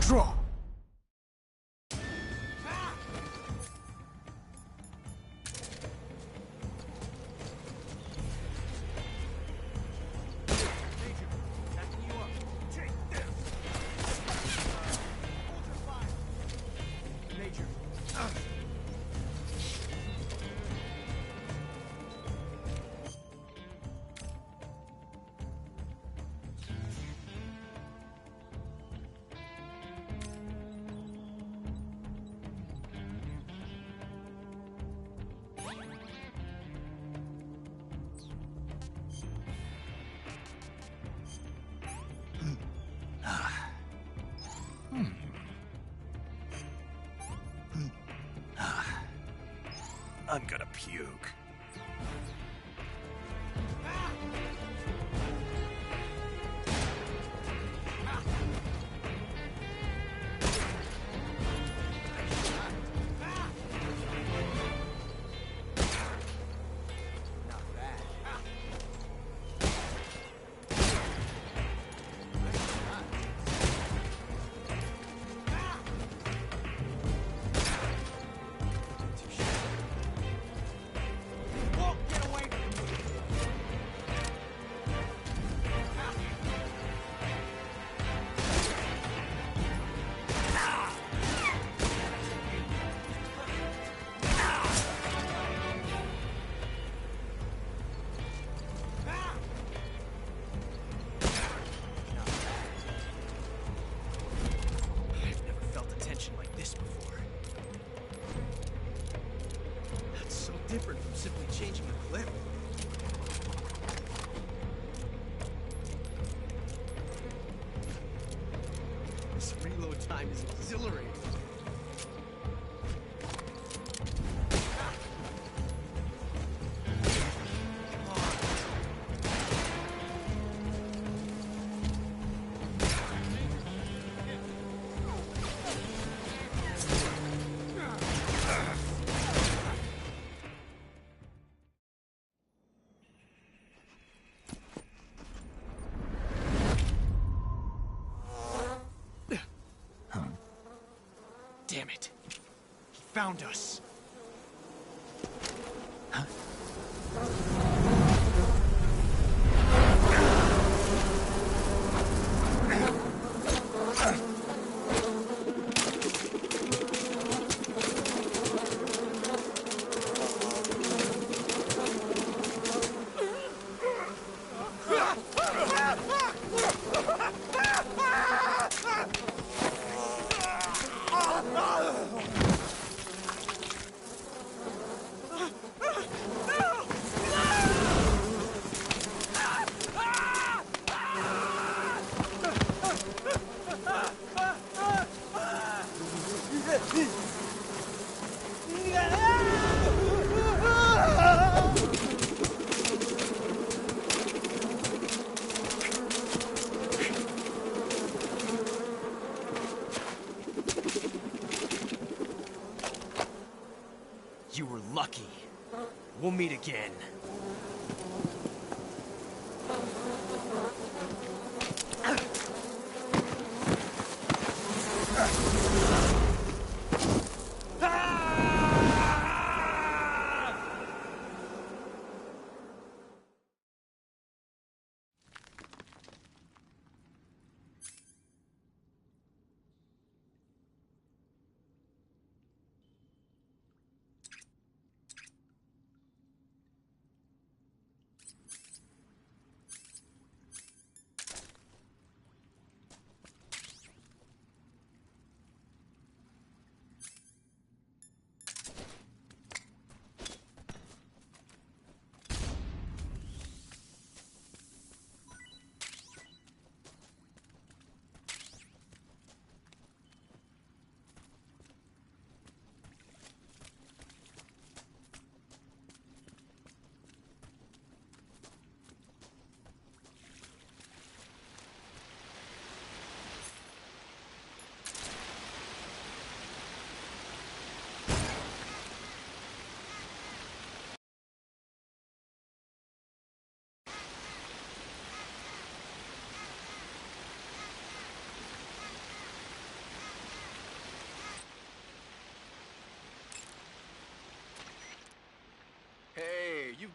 Draw. I'm gonna puke. Different from simply changing the clip. This reload time is exhilarating. Damn it. He found us. You were lucky. We'll meet again.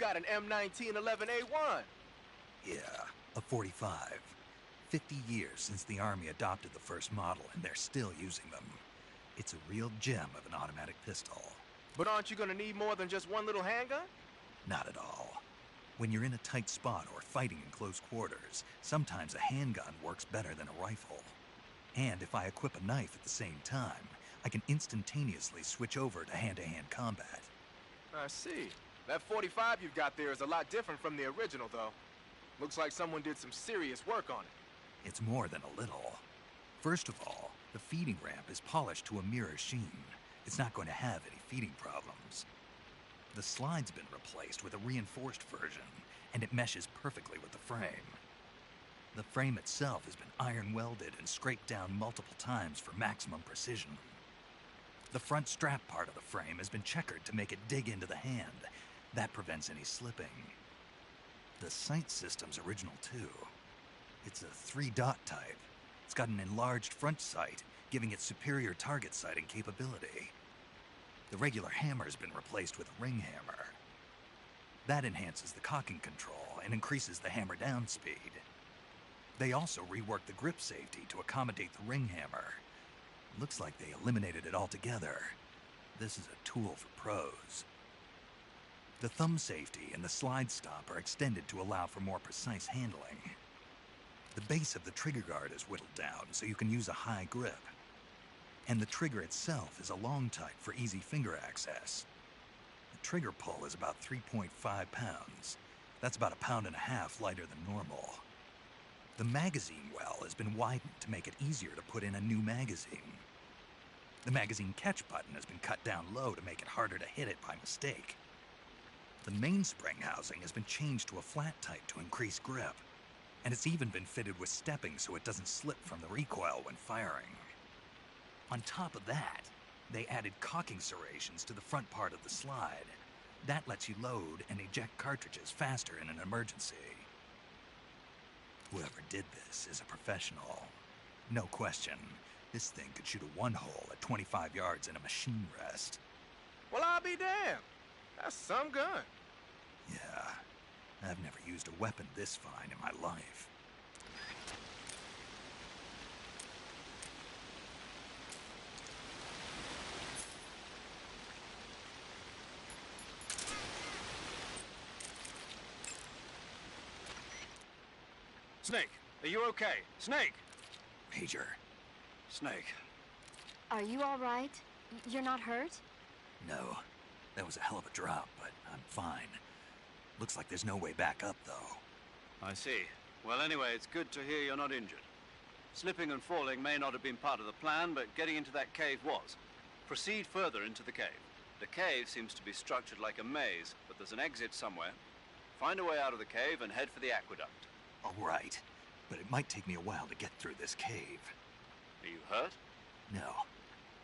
got an M1911A1. Yeah, a 45. 50 years since the Army adopted the first model, and they're still using them. It's a real gem of an automatic pistol. But aren't you gonna need more than just one little handgun? Not at all. When you're in a tight spot or fighting in close quarters, sometimes a handgun works better than a rifle. And if I equip a knife at the same time, I can instantaneously switch over to hand-to-hand combat. I see. That 45 you've got there is a lot different from the original, though. Looks like someone did some serious work on it. It's more than a little. First of all, the feeding ramp is polished to a mirror sheen. It's not going to have any feeding problems. The slide's been replaced with a reinforced version, and it meshes perfectly with the frame. The frame itself has been iron welded and scraped down multiple times for maximum precision. The front strap part of the frame has been checkered to make it dig into the hand. That prevents any slipping. The sight system's original too. It's a 3-dot type. It's got an enlarged front sight, giving it superior target sighting capability. The regular hammer's been replaced with a ring hammer. That enhances the cocking control and increases the hammer down speed. They also reworked the grip safety to accommodate the ring hammer. Looks like they eliminated it altogether. This is a tool for pros. The thumb safety and the slide stop are extended to allow for more precise handling. The base of the trigger guard is whittled down so you can use a high grip. And the trigger itself is a long type for easy finger access. The trigger pull is about 3.5 pounds. That's about 1.5 pounds lighter than normal. The magazine well has been widened to make it easier to put in a new magazine. The magazine catch button has been cut down low to make it harder to hit it by mistake. The mainspring housing has been changed to a flat type to increase grip. And it's even been fitted with stepping so it doesn't slip from the recoil when firing. On top of that, they added cocking serrations to the front part of the slide. That lets you load and eject cartridges faster in an emergency. Whoever did this is a professional. No question, this thing could shoot a one-hole at 25 yards in a machine rest. Well, I'll be damned. That's some gun. Yeah. I've never used a weapon this fine in my life. Snake, are you okay? Snake! Major. Snake. Are you all right? You're not hurt? No. That was a hell of a drop, but I'm fine. Looks like there's no way back up, though. I see. Well, anyway, it's good to hear you're not injured. Slipping and falling may not have been part of the plan, but getting into that cave was. Proceed further into the cave. The cave seems to be structured like a maze, but there's an exit somewhere. Find a way out of the cave and head for the aqueduct. All right, but it might take me a while to get through this cave. Are you hurt? No,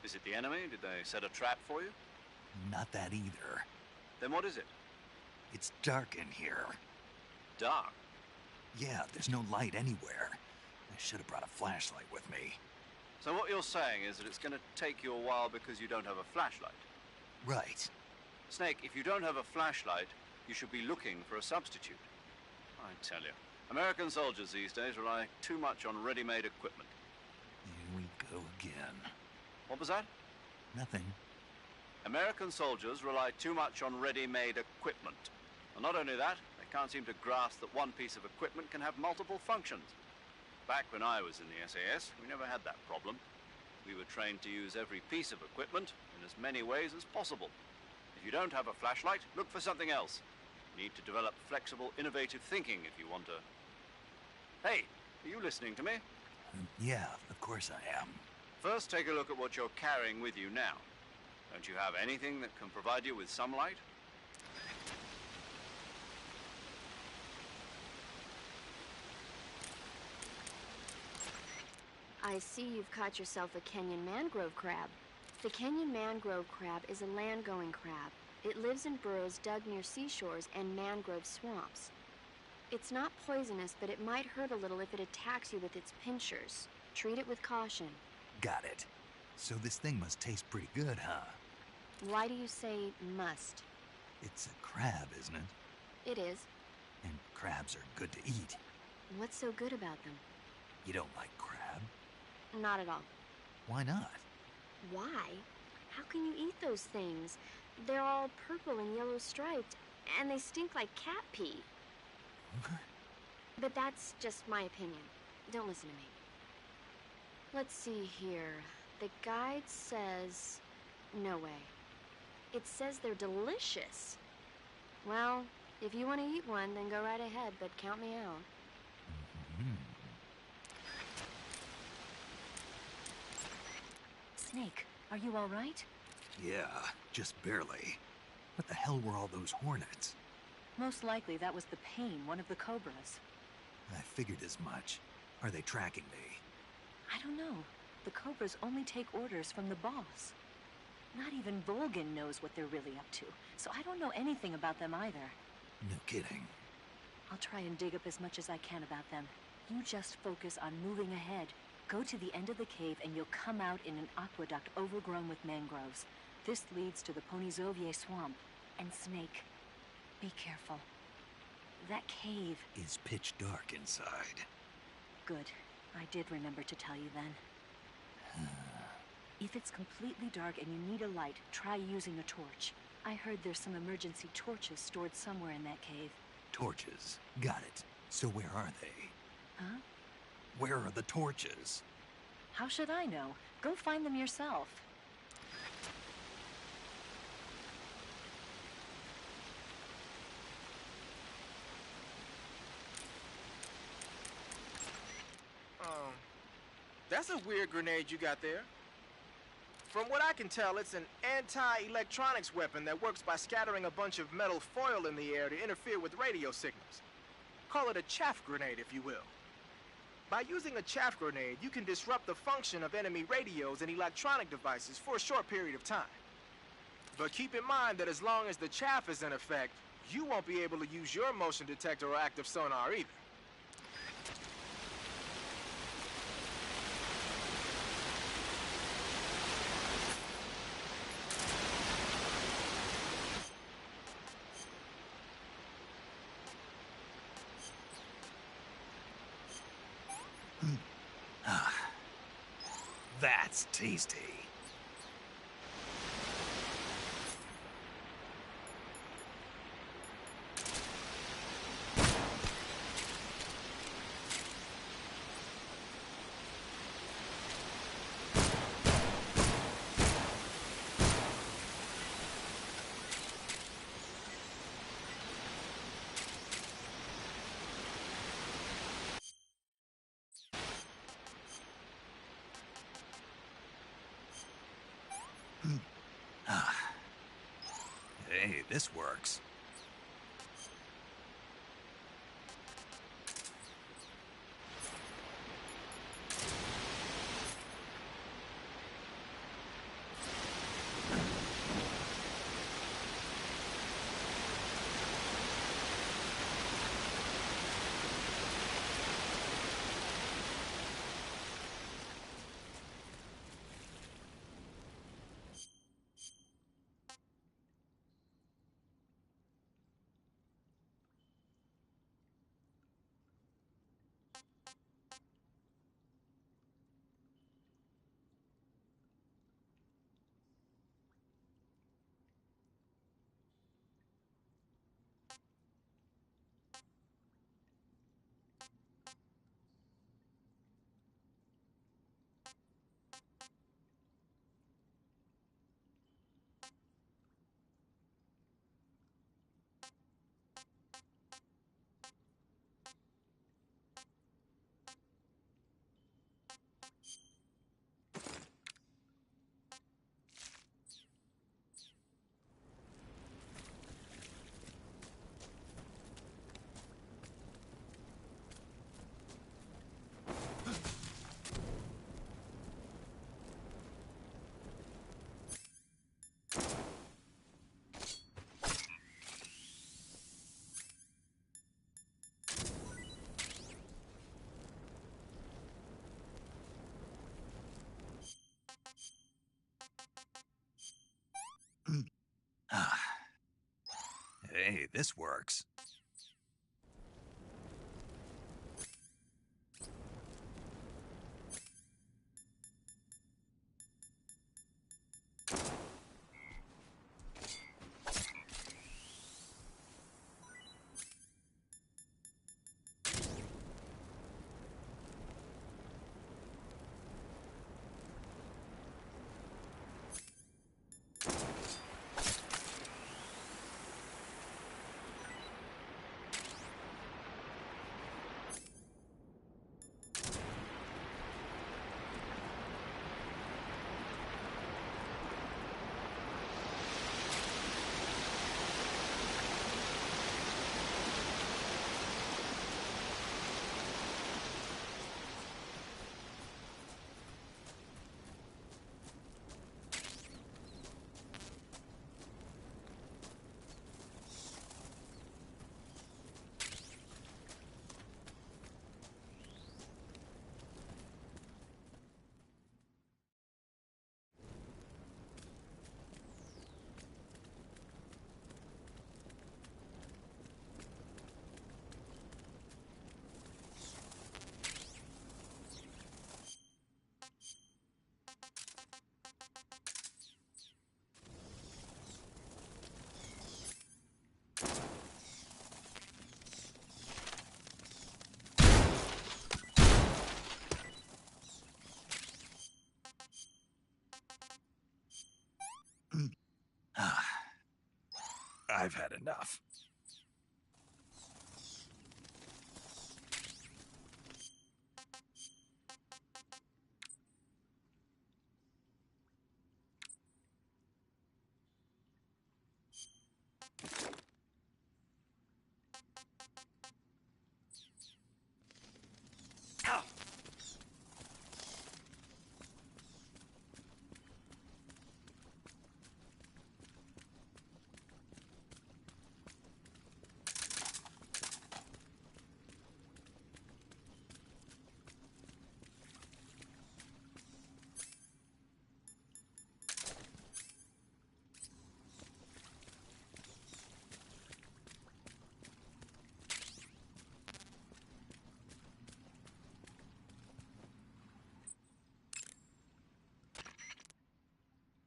Is it the enemy? Did they set a trap for you? not that either. Then what is it? It's dark in here. Dark. Yeah, there's no light anywhere. I should have brought a flashlight with me. So what you're saying is that it's going to take you a while because you don't have a flashlight. Right. Snake, if you don't have a flashlight, you should be looking for a substitute. I tell you, American soldiers these days rely too much on ready-made equipment. Here we go again. What was that? Nothing. American soldiers rely too much on ready-made equipment. And not only that, they can't seem to grasp that one piece of equipment can have multiple functions. Back when I was in the SAS, we never had that problem. We were trained to use every piece of equipment in as many ways as possible. If you don't have a flashlight, look for something else. You need to develop flexible, innovative thinking if you want to... Hey, are you listening to me? Yeah, of course I am. First, take a look at what you're carrying with you now. Don't you have anything that can provide you with some light? I see you've caught yourself a Kenyan mangrove crab. The Kenyan mangrove crab is a land-going crab. It lives in burrows dug near seashores and mangrove swamps. It's not poisonous, but it might hurt a little if it attacks you with its pinchers. Treat it with caution. Got it. So this thing must taste pretty good, huh? Why do you say must? It's a crab, isn't it? It is. And crabs are good to eat. What's so good about them? You don't like crab? Not at all. Why not? Why? How can you eat those things? They're all purple and yellow striped, and they stink like cat pee. But that's just my opinion. Don't listen to me. Let's see here. The guide says... no way. It says they're delicious. Well, if you want to eat one, then go right ahead, but count me out. Snake, are you all right? Yeah, just barely. What the hell were all those hornets? Most likely that was the pain, one of the cobras. I figured as much. Are they tracking me? I don't know. The cobras only take orders from the boss. Not even Volgin knows what they're really up to, so I don't know anything about them either. No kidding. I'll try and dig up as much as I can about them. You just focus on moving ahead. Go to the end of the cave and you'll come out in an aqueduct overgrown with mangroves. This leads to the Ponizovie swamp. And Snake, be careful. That cave... is pitch dark inside. Good. I did remember to tell you then. If it's completely dark and you need a light, try using a torch. I heard there's some emergency torches stored somewhere in that cave. Torches. Got it. So where are they? Huh? Where are the torches? How should I know? Go find them yourself. That's a weird grenade you got there. From what I can tell, it's an anti-electronics weapon that works by scattering a bunch of metal foil in the air to interfere with radio signals. Call it a chaff grenade, if you will. By using a chaff grenade, you can disrupt the function of enemy radios and electronic devices for a short period of time. But keep in mind that as long as the chaff is in effect, you won't be able to use your motion detector or active sonar either. That's tasty. Hey, this works. Hey, this works. I've had enough.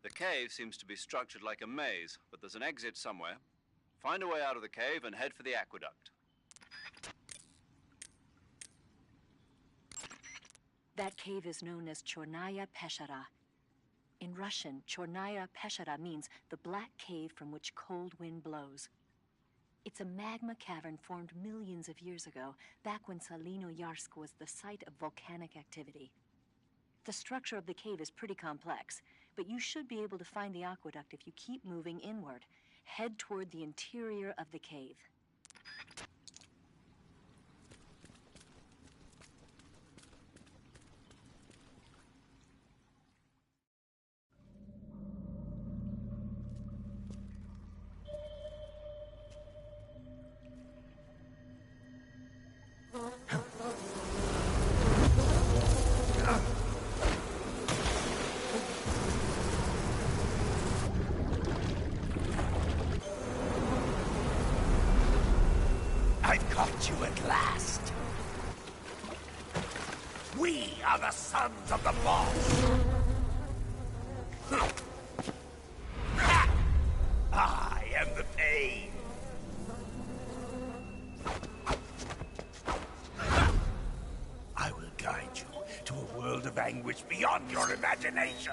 The cave seems to be structured like a maze, but there's an exit somewhere. Find a way out of the cave and head for the aqueduct. That cave is known as Chornaya Peshara. In Russian, Chornaya Peshara means the black cave from which cold wind blows. It's a magma cavern formed millions of years ago, back when Salino-Yarsk was the site of volcanic activity. The structure of the cave is pretty complex, but you should be able to find the aqueduct if you keep moving inward. Head toward the interior of the cave. I've caught you at last. We are the sons of the boss. I am the pain. I will guide you to a world of anguish beyond your imagination.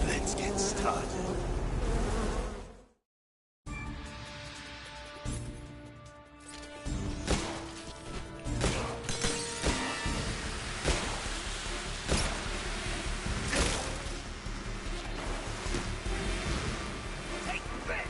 Let's get started. Take that!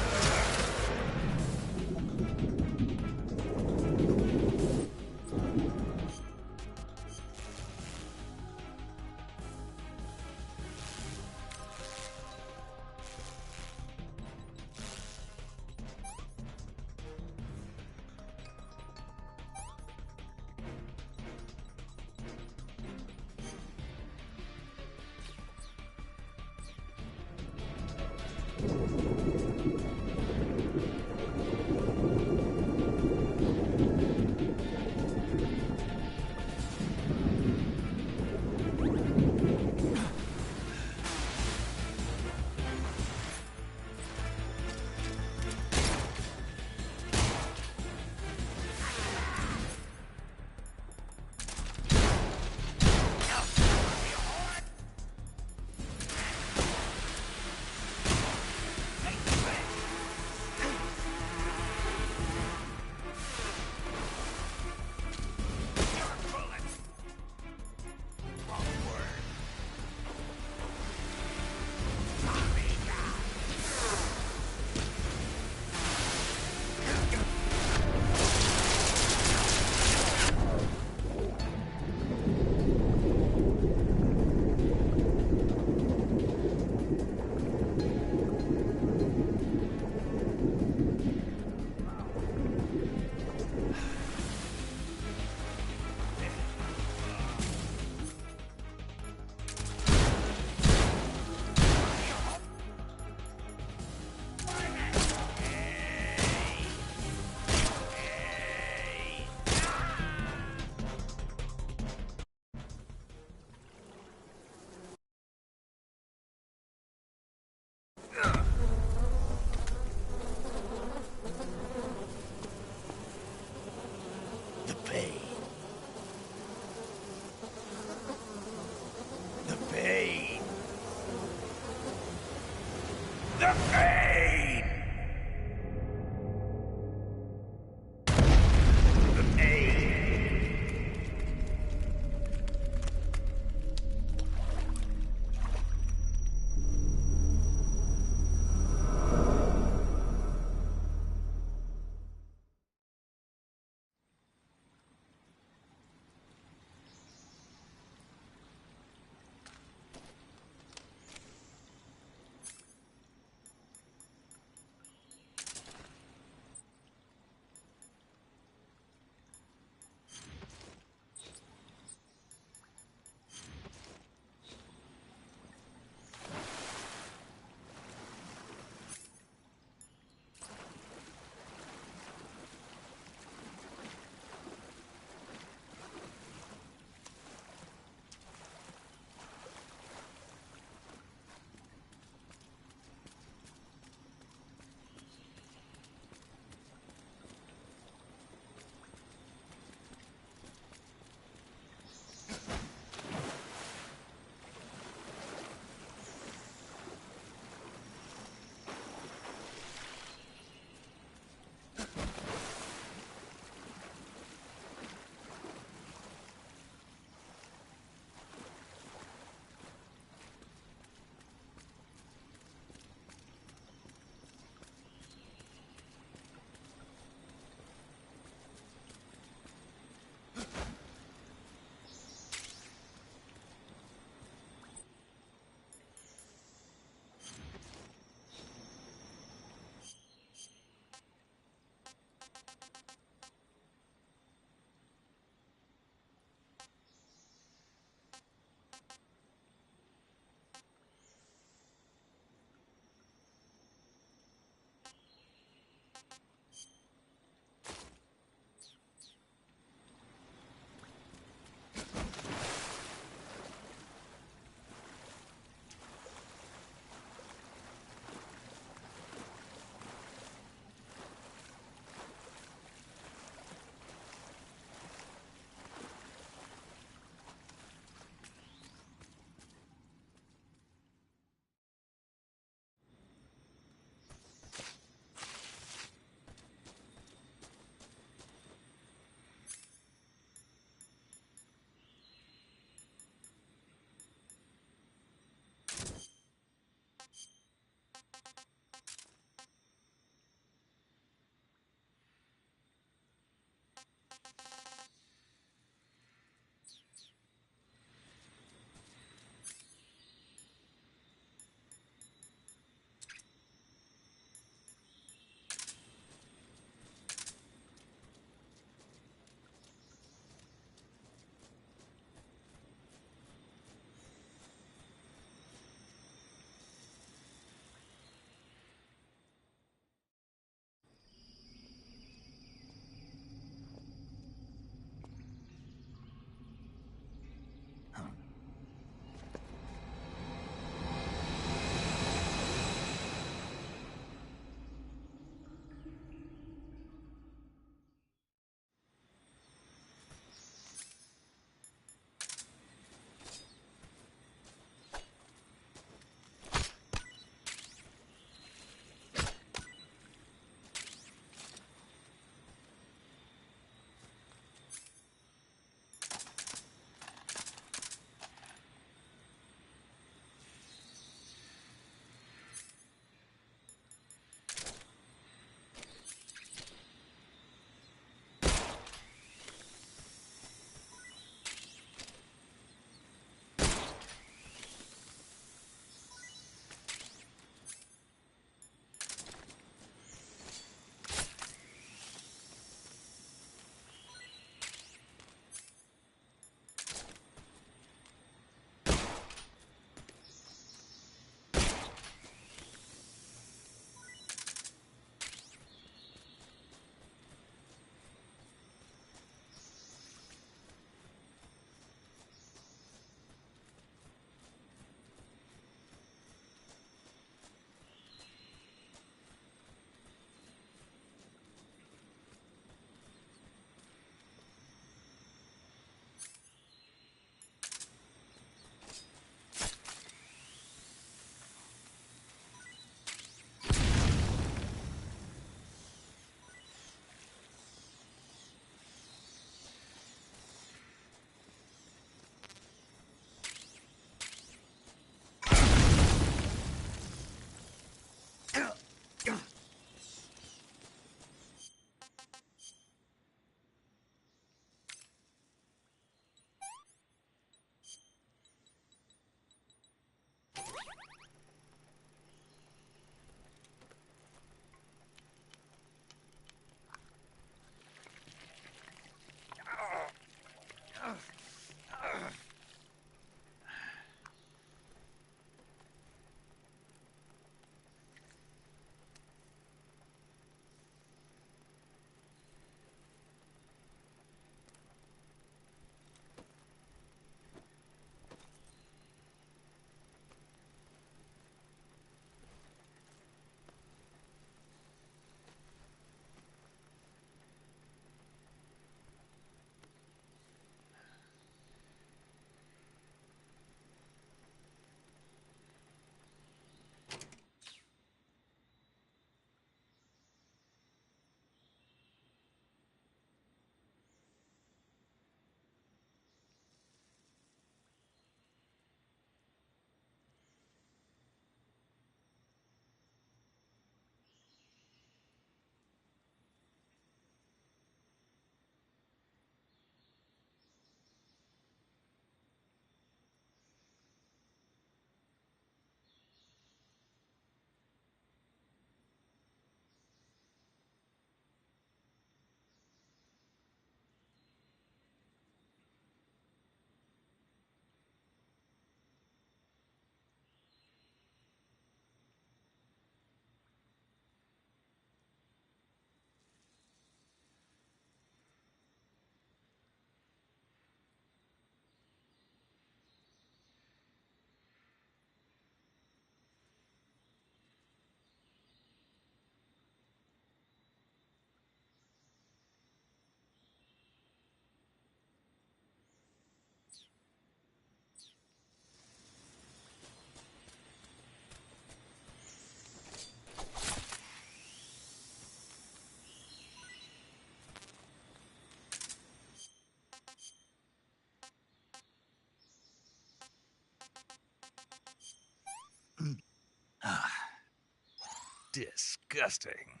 Disgusting.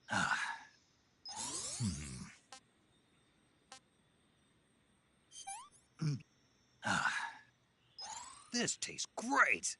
Ah. Ah. This tastes great.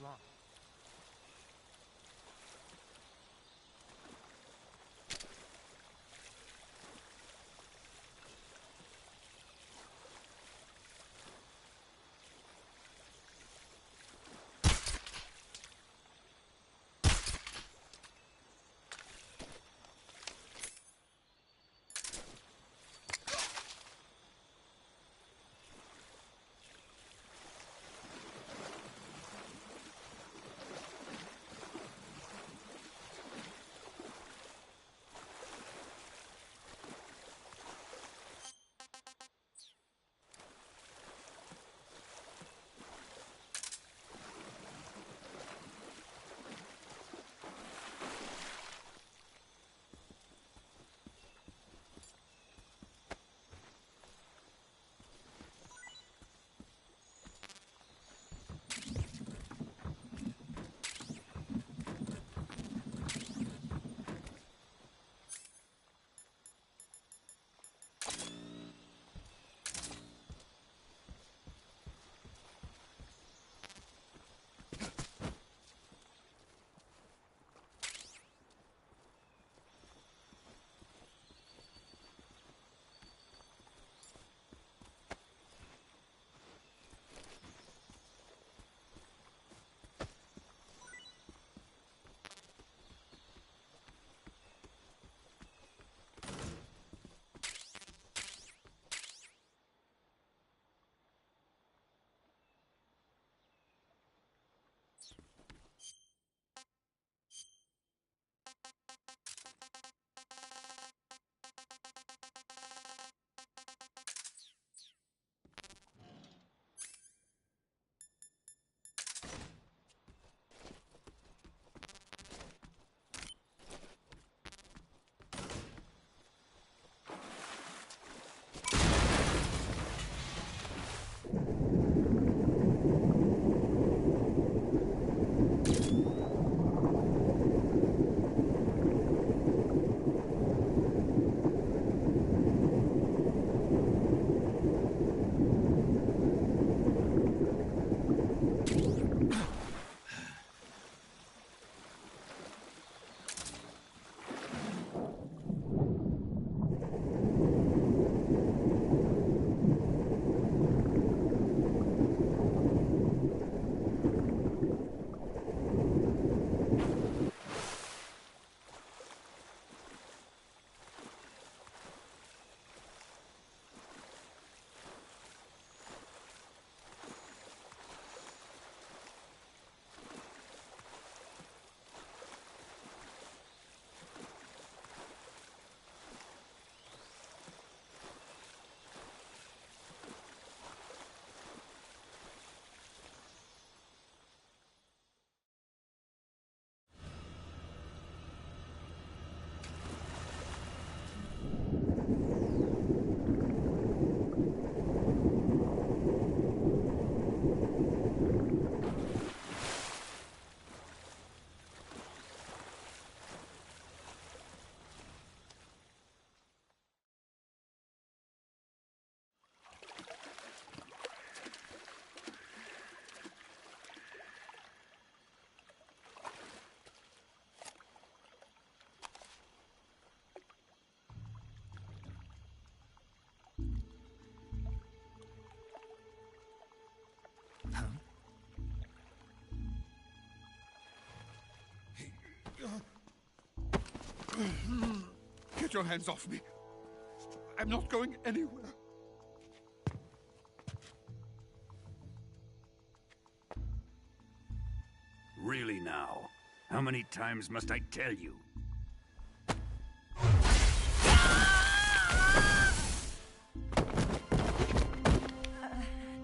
long? Get your hands off me. I'm not going anywhere. Really now? How many times must I tell you?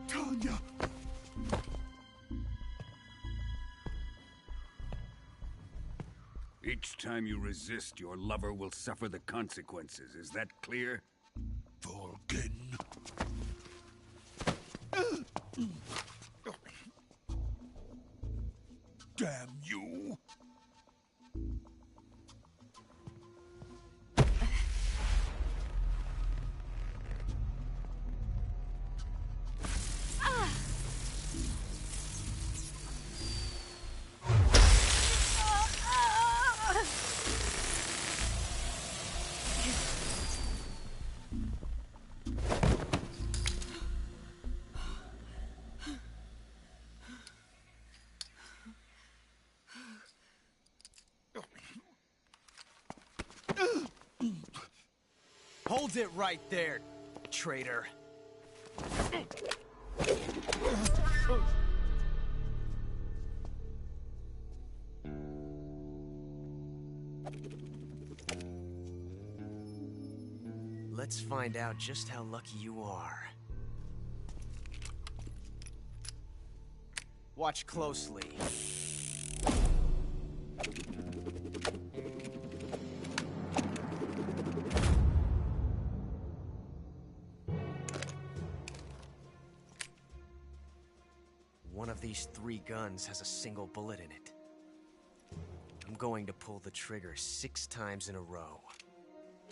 Tanya! Each time you resist, your lover will suffer the consequences. Is that clear? Vulcan. Damn you! Hold it right there, traitor. Let's find out just how lucky you are. Watch closely. One of these 3 guns has a single bullet in it. I'm going to pull the trigger 6 times in a row.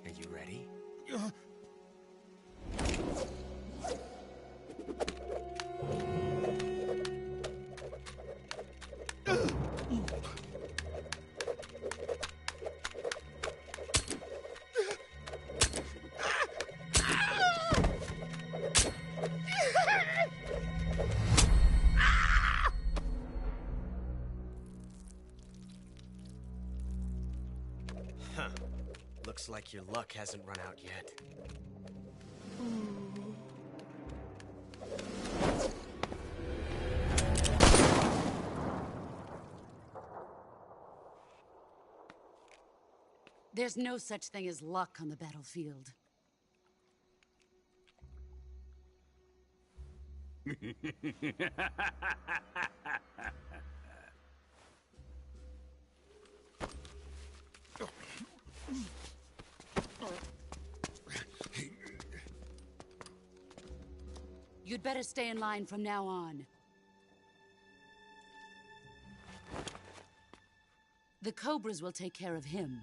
Are you ready? Huh. Looks like your luck hasn't run out yet. There's no such thing as luck on the battlefield. You'd better stay in line from now on. The Cobras will take care of him.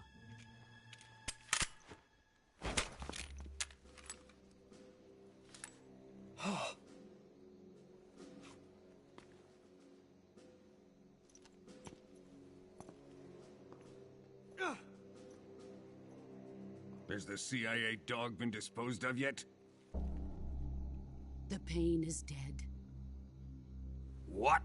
Has the CIA dog been disposed of yet? The pain is dead. What?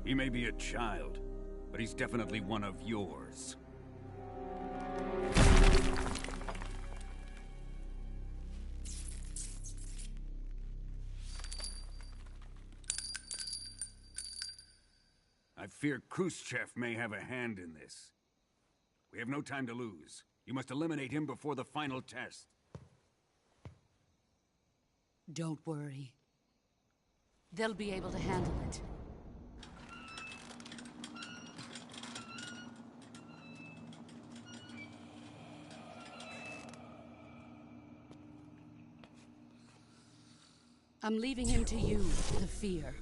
He may be a child, but he's definitely one of yours. I fear Khrushchev may have a hand in this. We have no time to lose. You must eliminate him before the final test. Don't worry. They'll be able to handle it. I'm leaving him to you, the fear.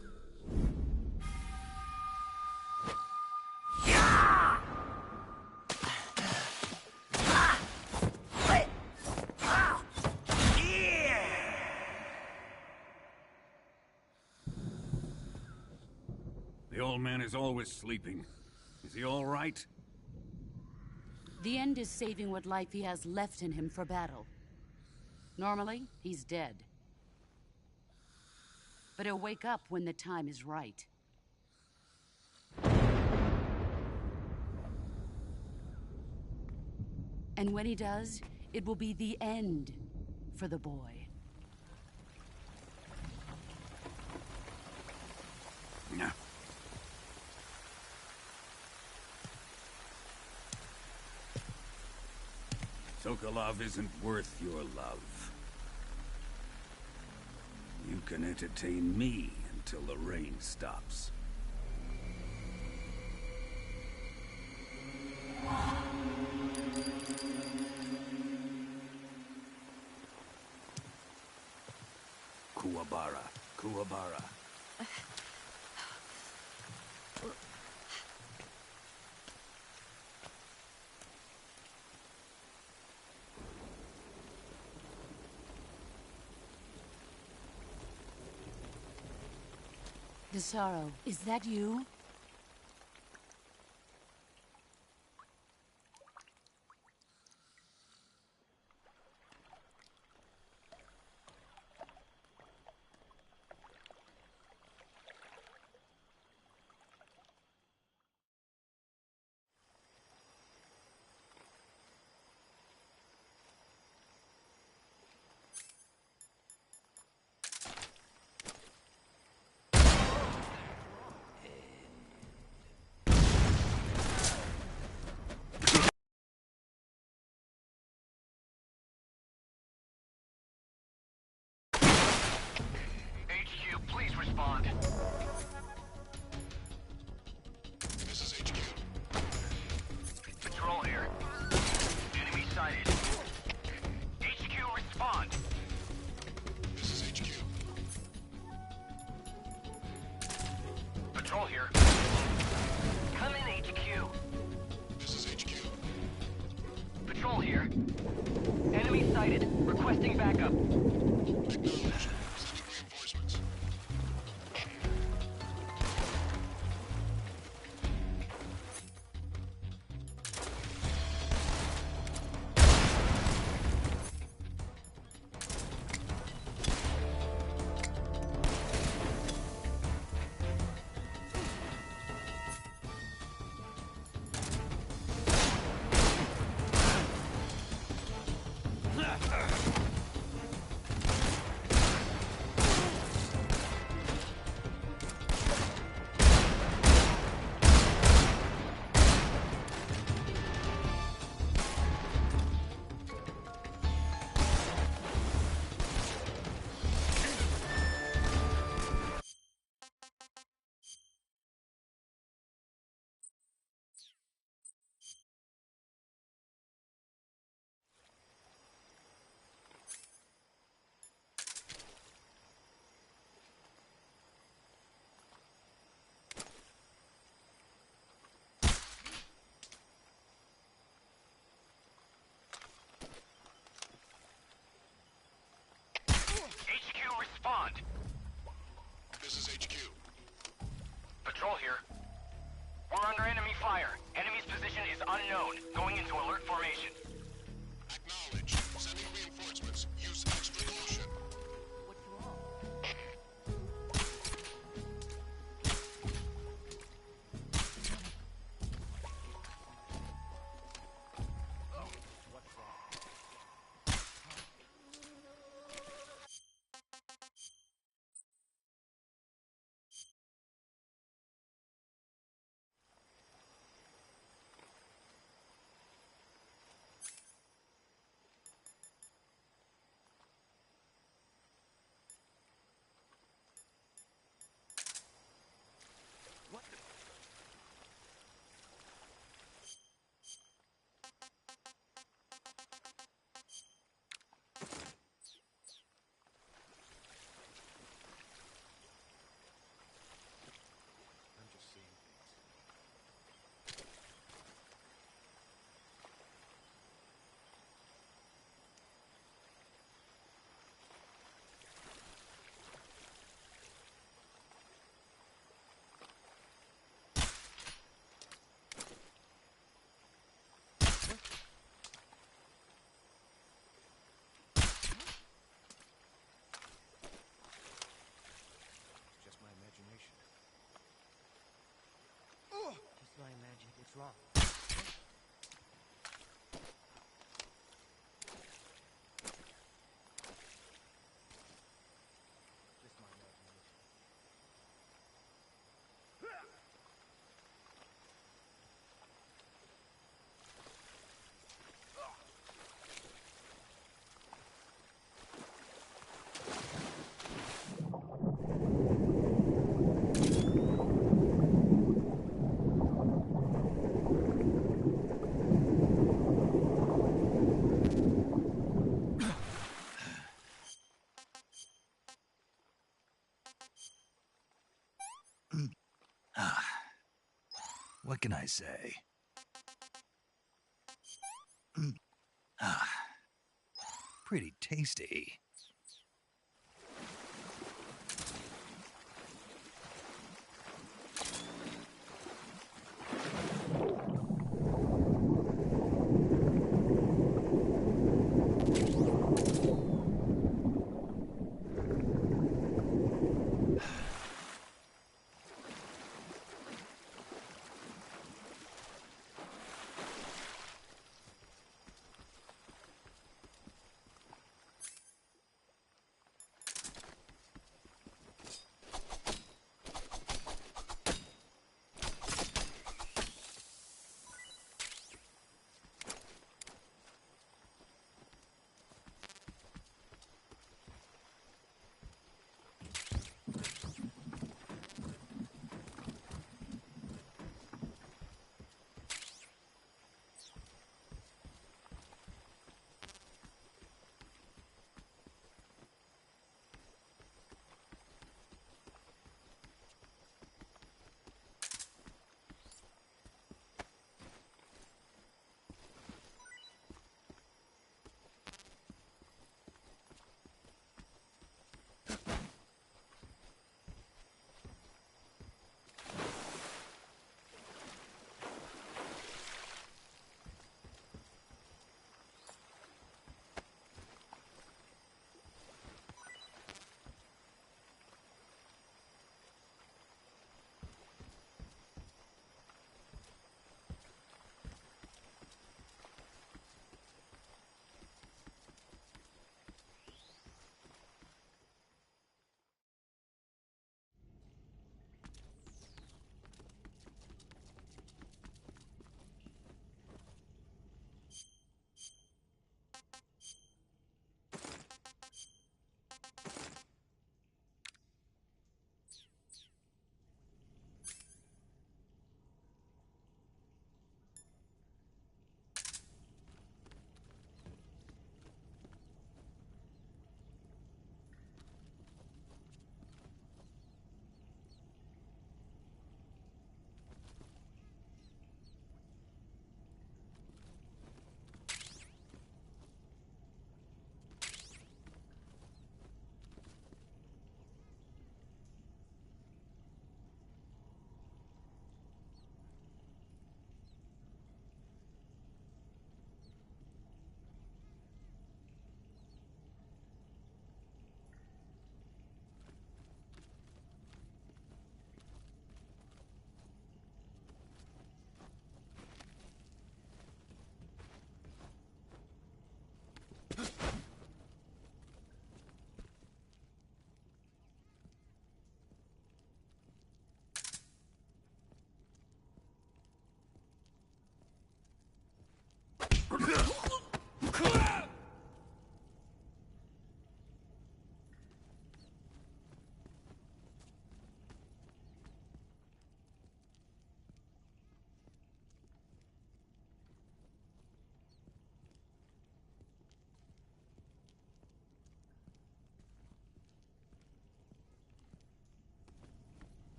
The old man is always sleeping. Is he all right? The end is saving what life he has left in him for battle. Normally, he's dead. But he'll wake up when the time is right. And when he does, it will be the end for the boy. No. Sokolov isn't worth your love. You can entertain me until the rain stops. Kuwabara, Kuwabara. The sorrow, is that you? Patrol here. Come in, HQ. This is HQ. Patrol here. Enemy sighted. Requesting backup. Acknowledged. Sending reinforcements. HQ, respond. This is HQ. Patrol here. We're under enemy fire. Enemy's position is unknown. Going into alert formation. Acknowledged. Sending reinforcements. Use extra caution. What's wrong? I'm just seeing things. Just my imagination. Just my magic. It's wrong. Just my imagination. What can I say? Pretty tasty.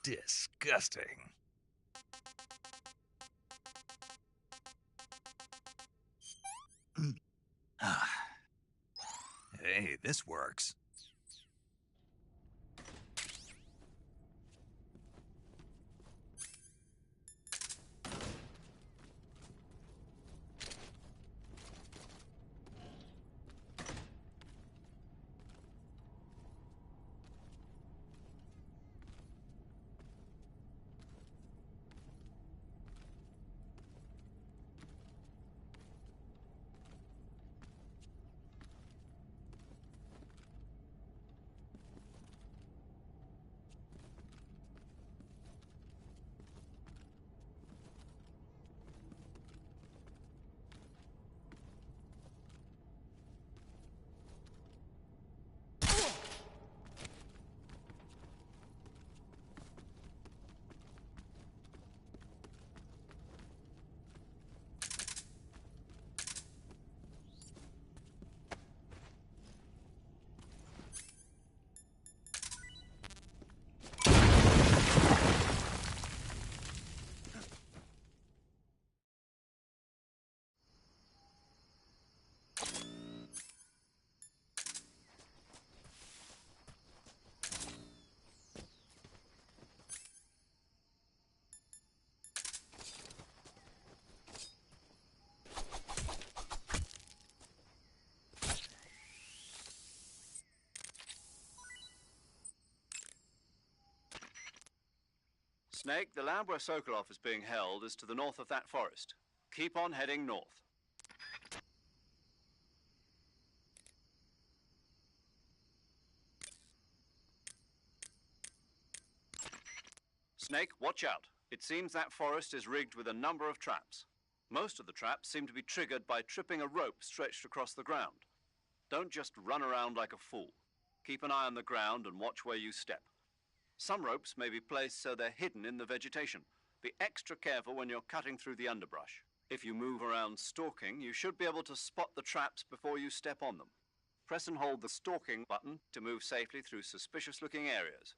Disgusting. Hey, this works. Snake, the lab where Sokolov is being held is to the north of that forest. Keep on heading north. Snake, watch out. It seems that forest is rigged with a number of traps. Most of the traps seem to be triggered by tripping a rope stretched across the ground. Don't just run around like a fool. Keep an eye on the ground and watch where you step. Some ropes may be placed so they're hidden in the vegetation. Be extra careful when you're cutting through the underbrush. If you move around stalking, you should be able to spot the traps before you step on them. Press and hold the stalking button to move safely through suspicious-looking areas.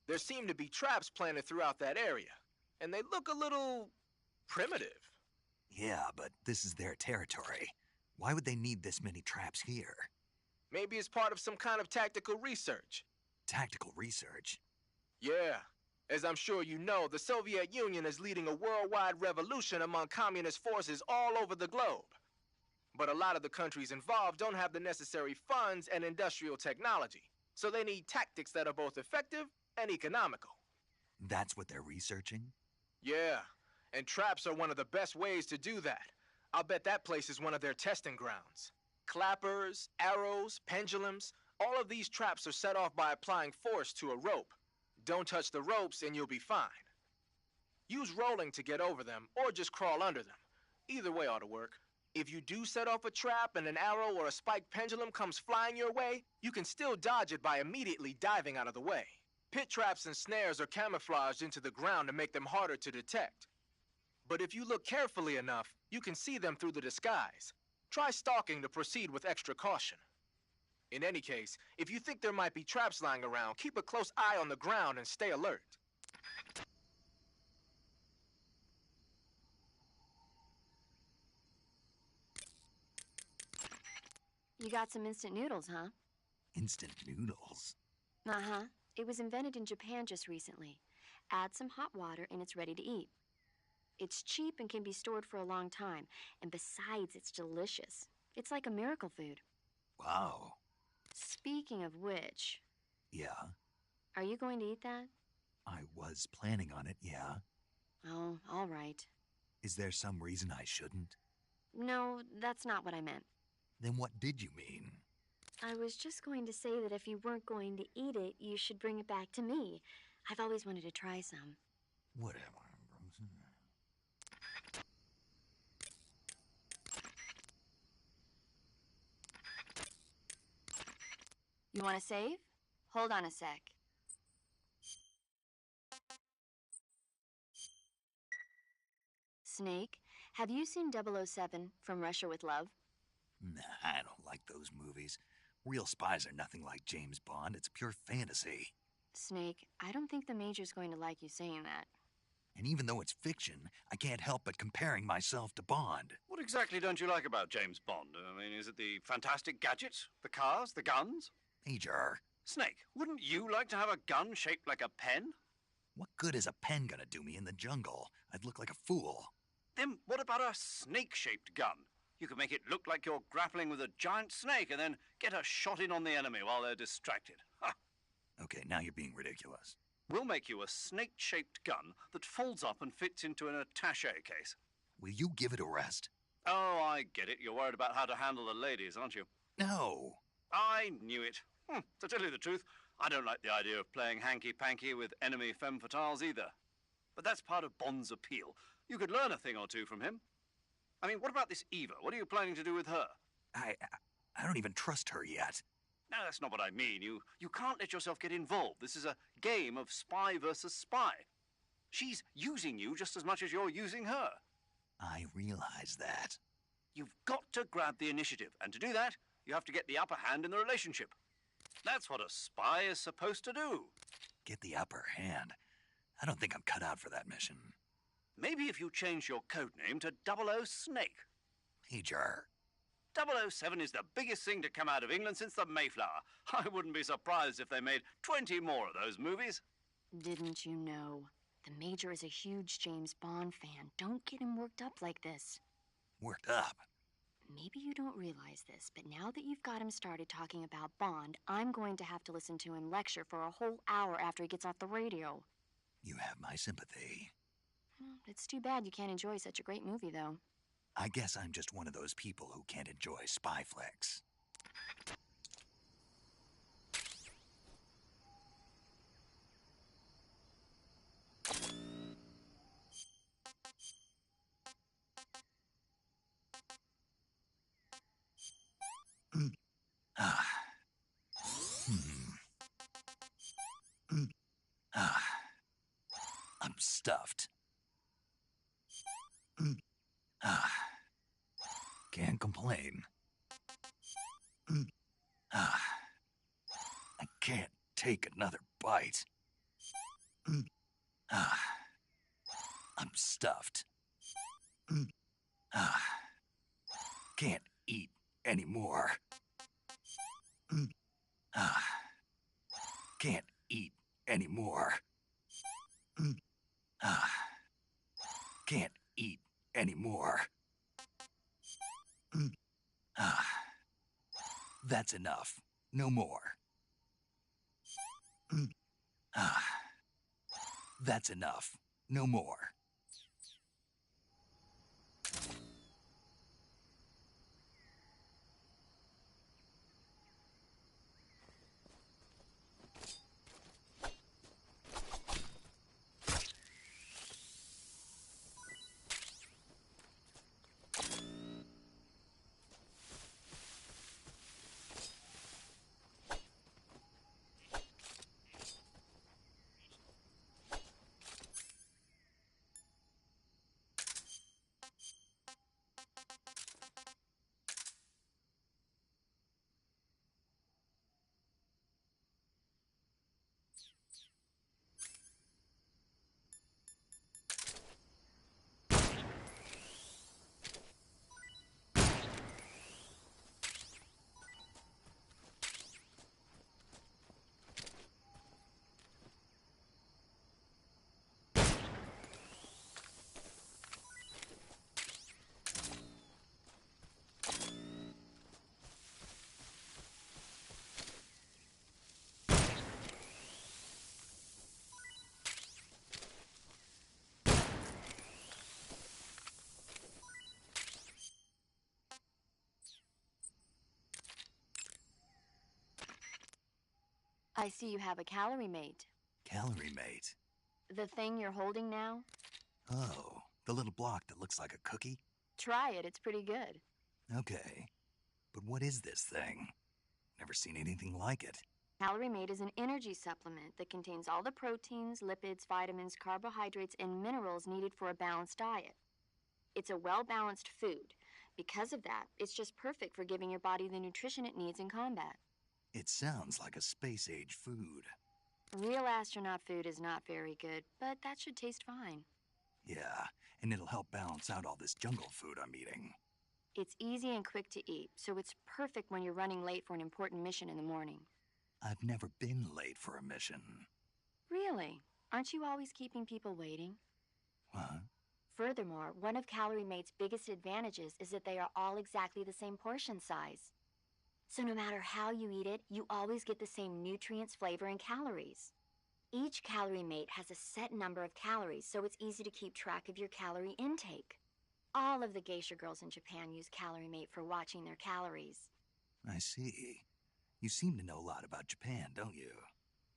There seem to be traps planted throughout that area, and they look a little primitive. Yeah, but this is their territory. Why would they need this many traps here? Maybe it's part of some kind of tactical research. Tactical research? Yeah. As I'm sure you know, the Soviet Union is leading a worldwide revolution among communist forces all over the globe. But a lot of the countries involved don't have the necessary funds and industrial technology, so they need tactics that are both effective and economical. That's what they're researching? Yeah, and traps are one of the best ways to do that. I'll bet that place is one of their testing grounds. Clappers, arrows, pendulums, all of these traps are set off by applying force to a rope. Don't touch the ropes and you'll be fine. Use rolling to get over them, or just crawl under them. Either way ought to work. If you do set off a trap and an arrow or a spiked pendulum comes flying your way, you can still dodge it by immediately diving out of the way. Pit traps and snares are camouflaged into the ground to make them harder to detect. But if you look carefully enough, you can see them through the disguise. Try stalking to proceed with extra caution. In any case, if you think there might be traps lying around, keep a close eye on the ground and stay alert. You got some instant noodles, huh? Instant noodles? Uh-huh. It was invented in Japan just recently. Add some hot water and it's ready to eat. It's cheap and can be stored for a long time. And besides, it's delicious. It's like a miracle food. Wow. Speaking of which... Yeah? Are you going to eat that? I was planning on it, yeah. Oh, all right. Is there some reason I shouldn't? No, that's not what I meant. Then what did you mean? I was just going to say that if you weren't going to eat it, you should bring it back to me. I've always wanted to try some. Whatever. You want to save? Hold on a sec. Snake, have you seen 007 from Russia with Love? Nah, I don't like those movies. Real spies are nothing like James Bond. It's pure fantasy. Snake, I don't think the Major's going to like you saying that. And even though it's fiction, I can't help but comparing myself to Bond. What exactly don't you like about James Bond? I mean, is it the fantastic gadgets, the cars, the guns? Major, Snake, wouldn't you like to have a gun shaped like a pen? what good is a pen gonna do me in the jungle? I'd look like a fool. Then what about a snake-shaped gun? You could make it look like you're grappling with a giant snake and then get a shot in on the enemy while they're distracted. Ha! Okay, now you're being ridiculous. We'll make you a snake-shaped gun that folds up and fits into an attaché case. Will you give it a rest? Oh, I get it. You're worried about how to handle the ladies, aren't you? No. I knew it. To tell you the truth, I don't like the idea of playing hanky-panky with enemy femme fatales either. But that's part of Bond's appeal. You could learn a thing or two from him. I mean, what about this Eva? What are you planning to do with her? I don't even trust her yet. No, that's not what I mean. You can't let yourself get involved. This is a game of spy versus spy. She's using you just as much as you're using her. I realize that. You've got to grab the initiative, and to do that, you have to get the upper hand in the relationship. That's what a spy is supposed to do. Get the upper hand? I don't think I'm cut out for that mission. Maybe if you change your code name to 00 Snake. Major. 007 is the biggest thing to come out of England since the Mayflower. I wouldn't be surprised if they made 20 more of those movies. Didn't you know? The Major is a huge James Bond fan. Don't get him worked up like this. Worked up? Maybe you don't realize this, but now that you've got him started talking about Bond, I'm going to have to listen to him lecture for a whole hour after he gets off the radio. You have my sympathy. It's too bad you can't enjoy such a great movie, though. I guess I'm just one of those people who can't enjoy spy flicks. I'm stuffed. Can't complain. I can't take another bite. I'm stuffed. Can't eat anymore. Can't eat anymore. Can't eat anymore. That's enough. No more. That's enough. No more. I see you have a calorie mate. Calorie mate? The thing you're holding now? Oh, the little block that looks like a cookie? Try it, it's pretty good. Okay. But what is this thing? Never seen anything like it. Calorie Mate is an energy supplement that contains all the proteins, lipids, vitamins, carbohydrates, and minerals needed for a balanced diet. It's a well-balanced food. Because of that, it's just perfect for giving your body the nutrition it needs in combat. It sounds like a space-age food. Real astronaut food is not very good, but that should taste fine. Yeah, and it'll help balance out all this jungle food I'm eating. It's easy and quick to eat, so it's perfect when you're running late for an important mission in the morning. I've never been late for a mission. Really? Aren't you always keeping people waiting? What? Furthermore, one of Calorie Mate's biggest advantages is that they are all exactly the same portion size. So no matter how you eat it, you always get the same nutrients, flavor, and calories. Each Calorie Mate has a set number of calories, so it's easy to keep track of your calorie intake. All of the geisha girls in Japan use Calorie Mate for watching their calories. I see. You seem to know a lot about Japan, don't you?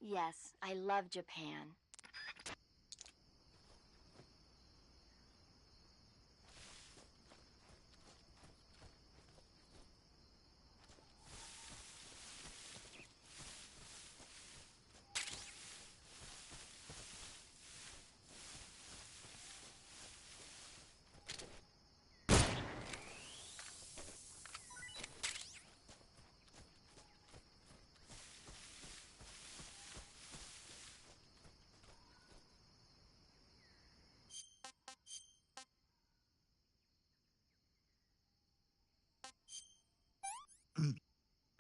Yes, I love Japan.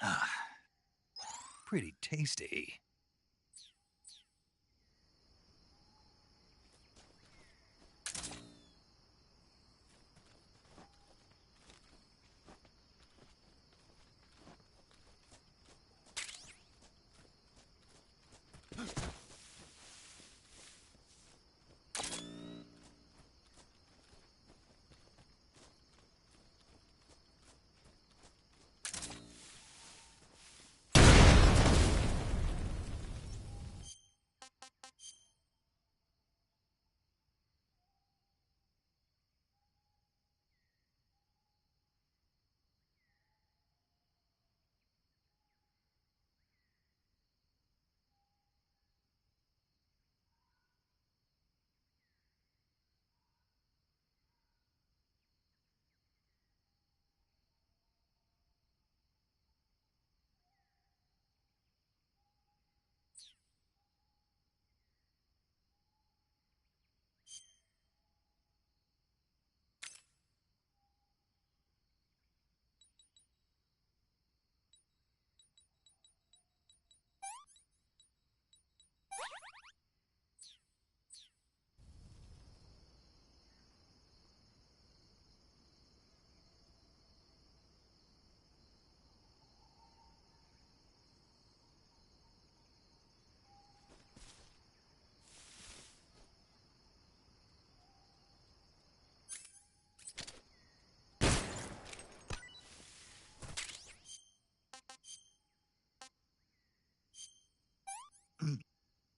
Ah, pretty tasty.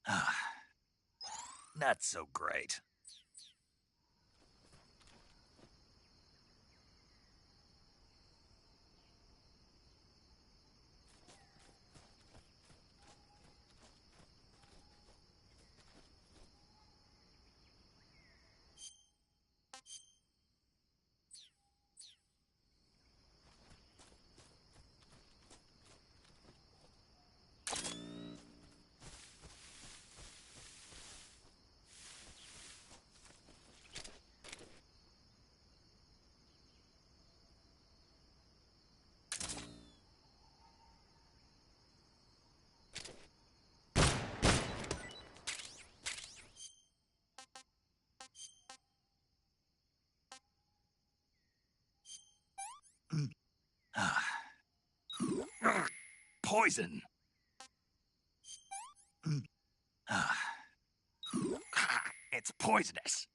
Ah, not so great. Ah. Poison. Ah. It's poisonous.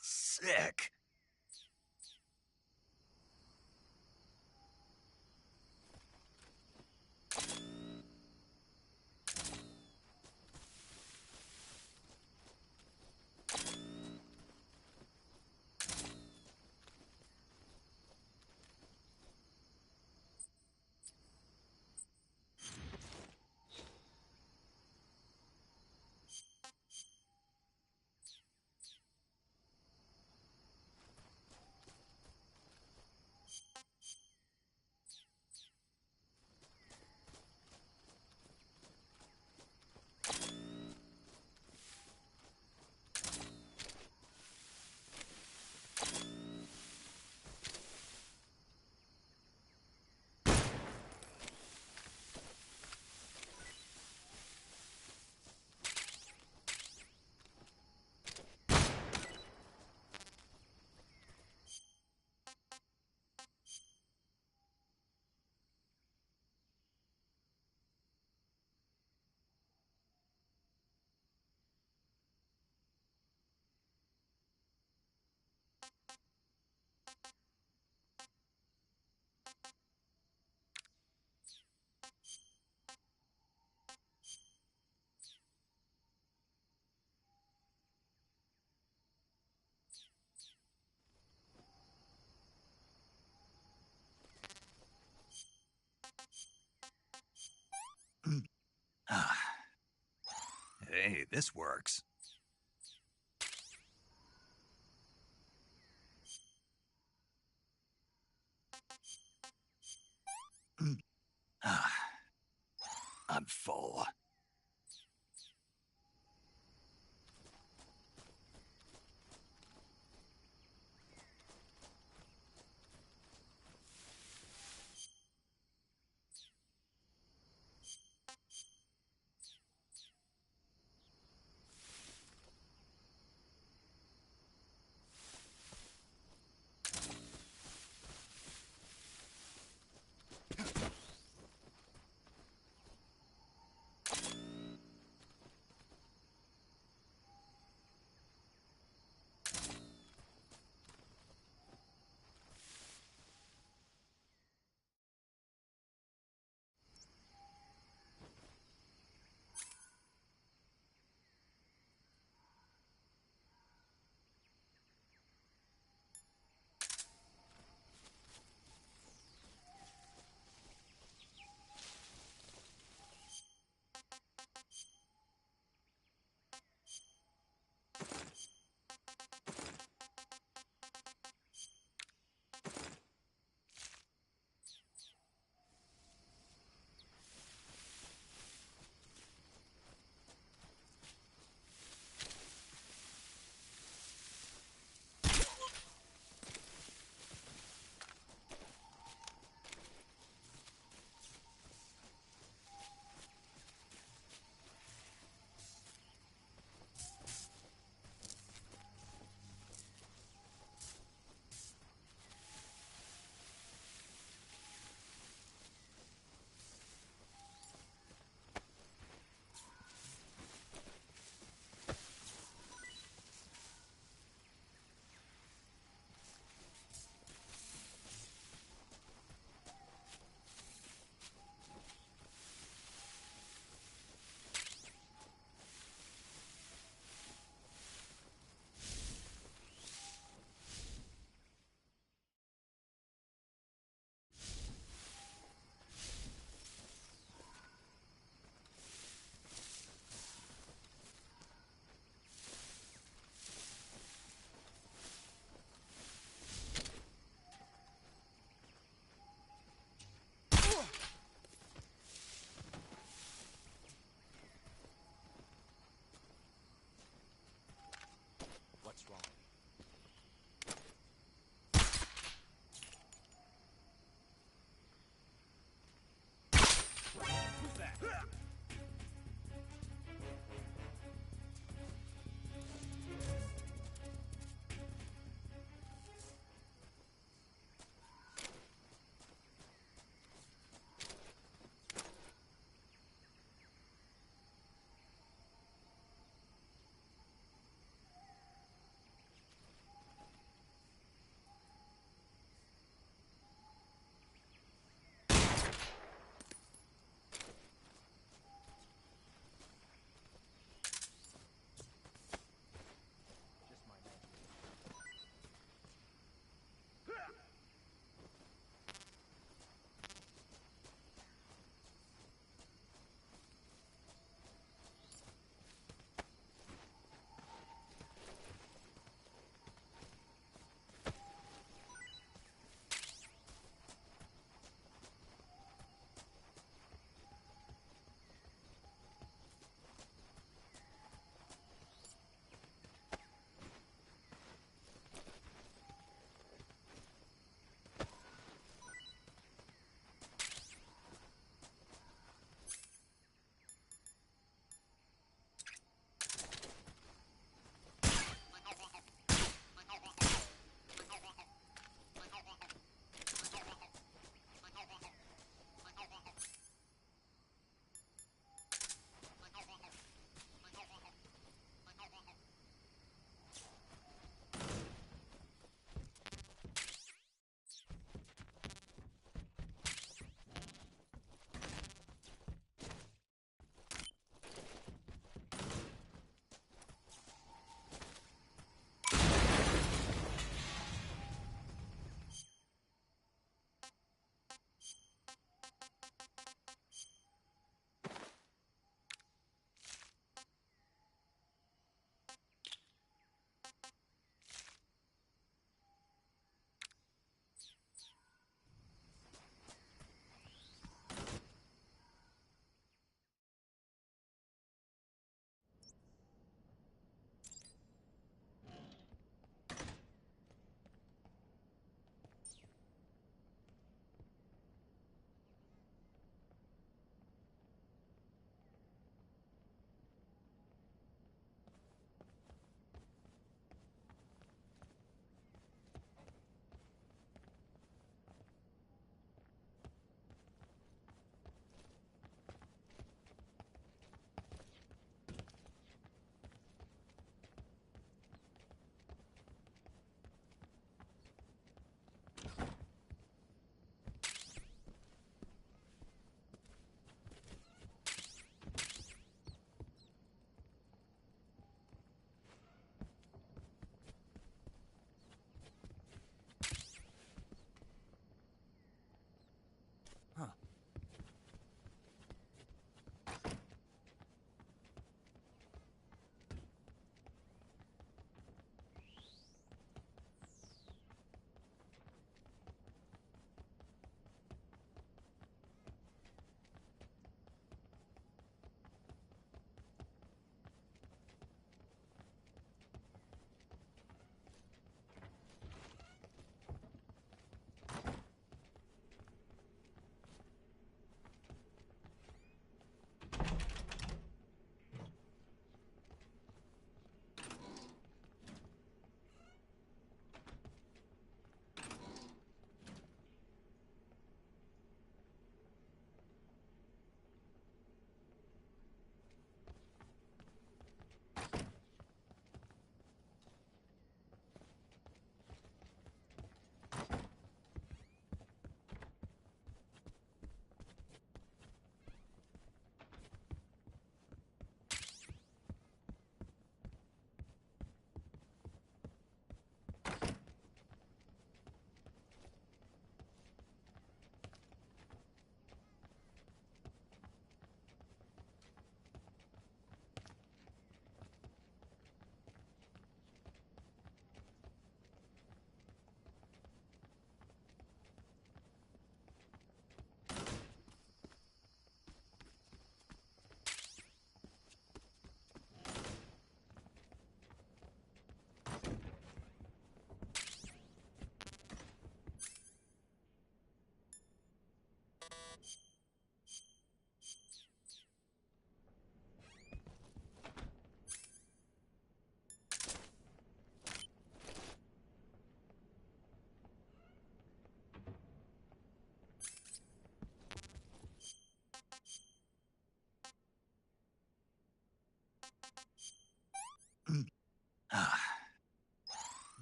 Sick. Hey, this works. I'm full.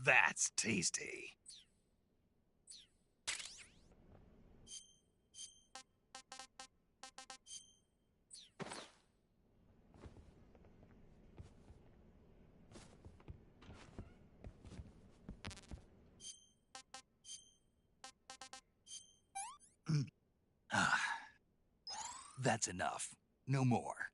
That's tasty. That's enough. No more.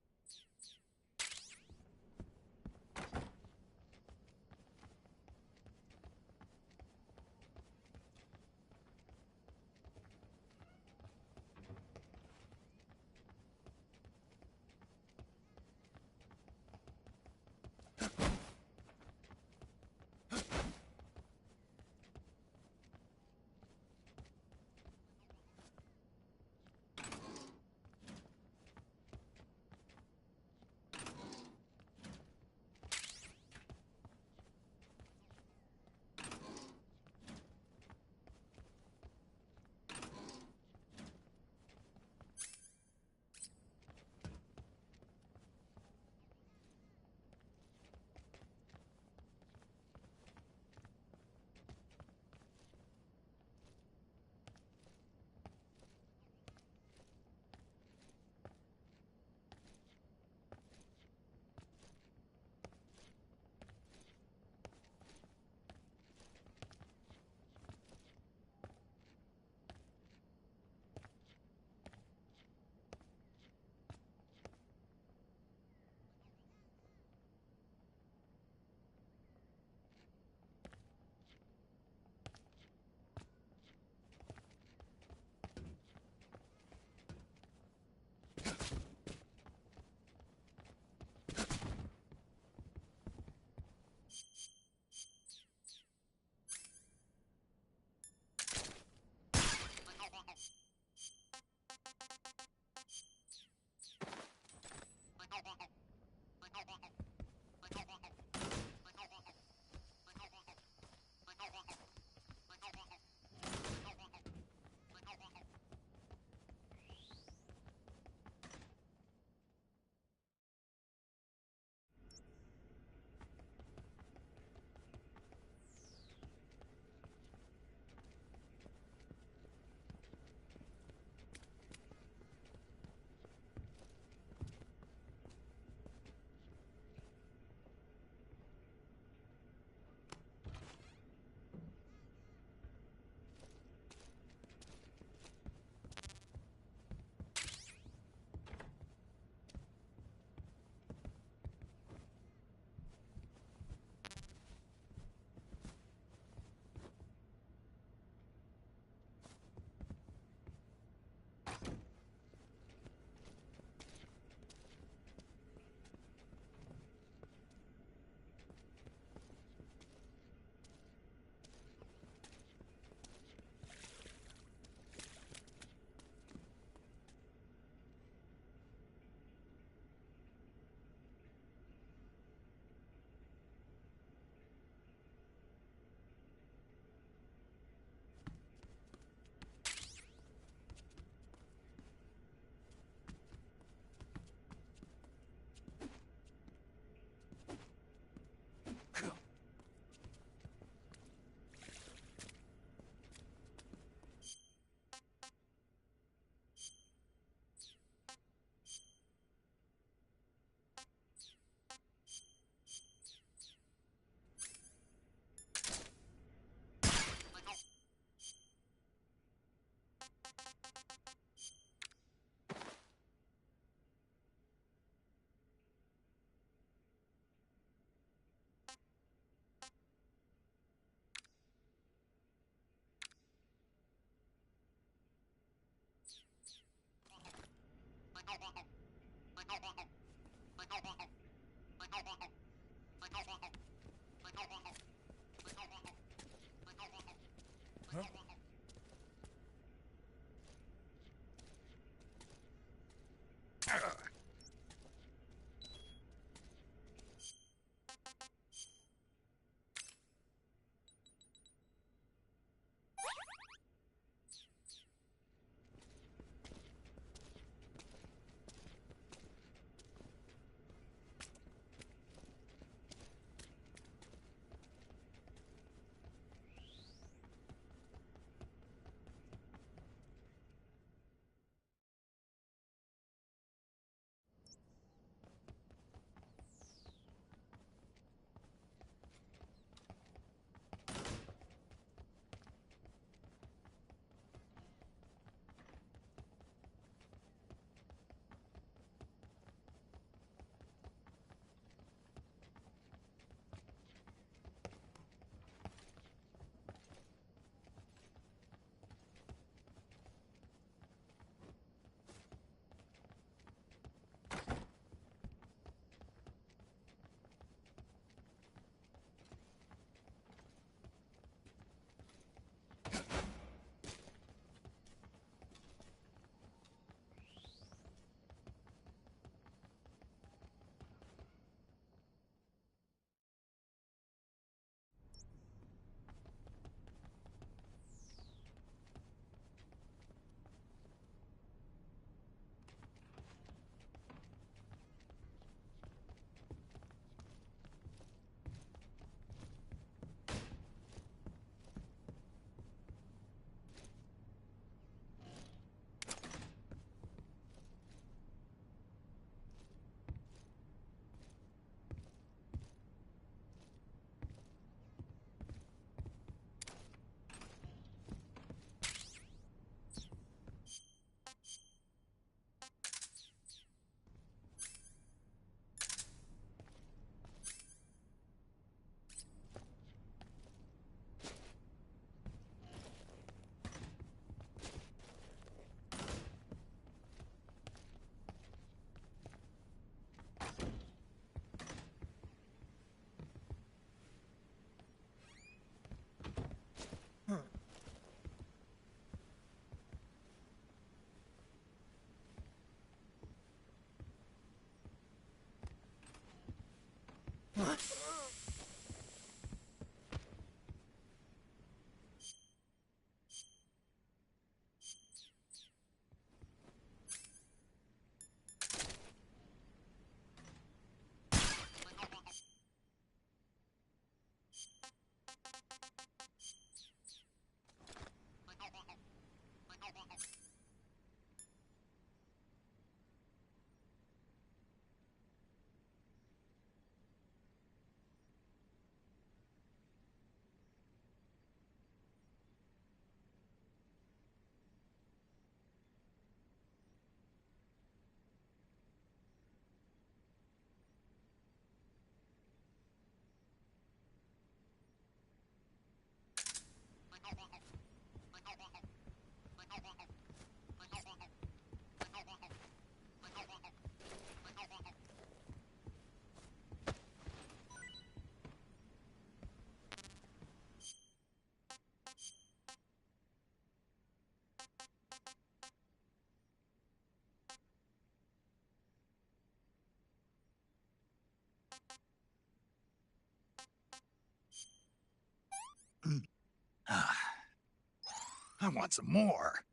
I want some more.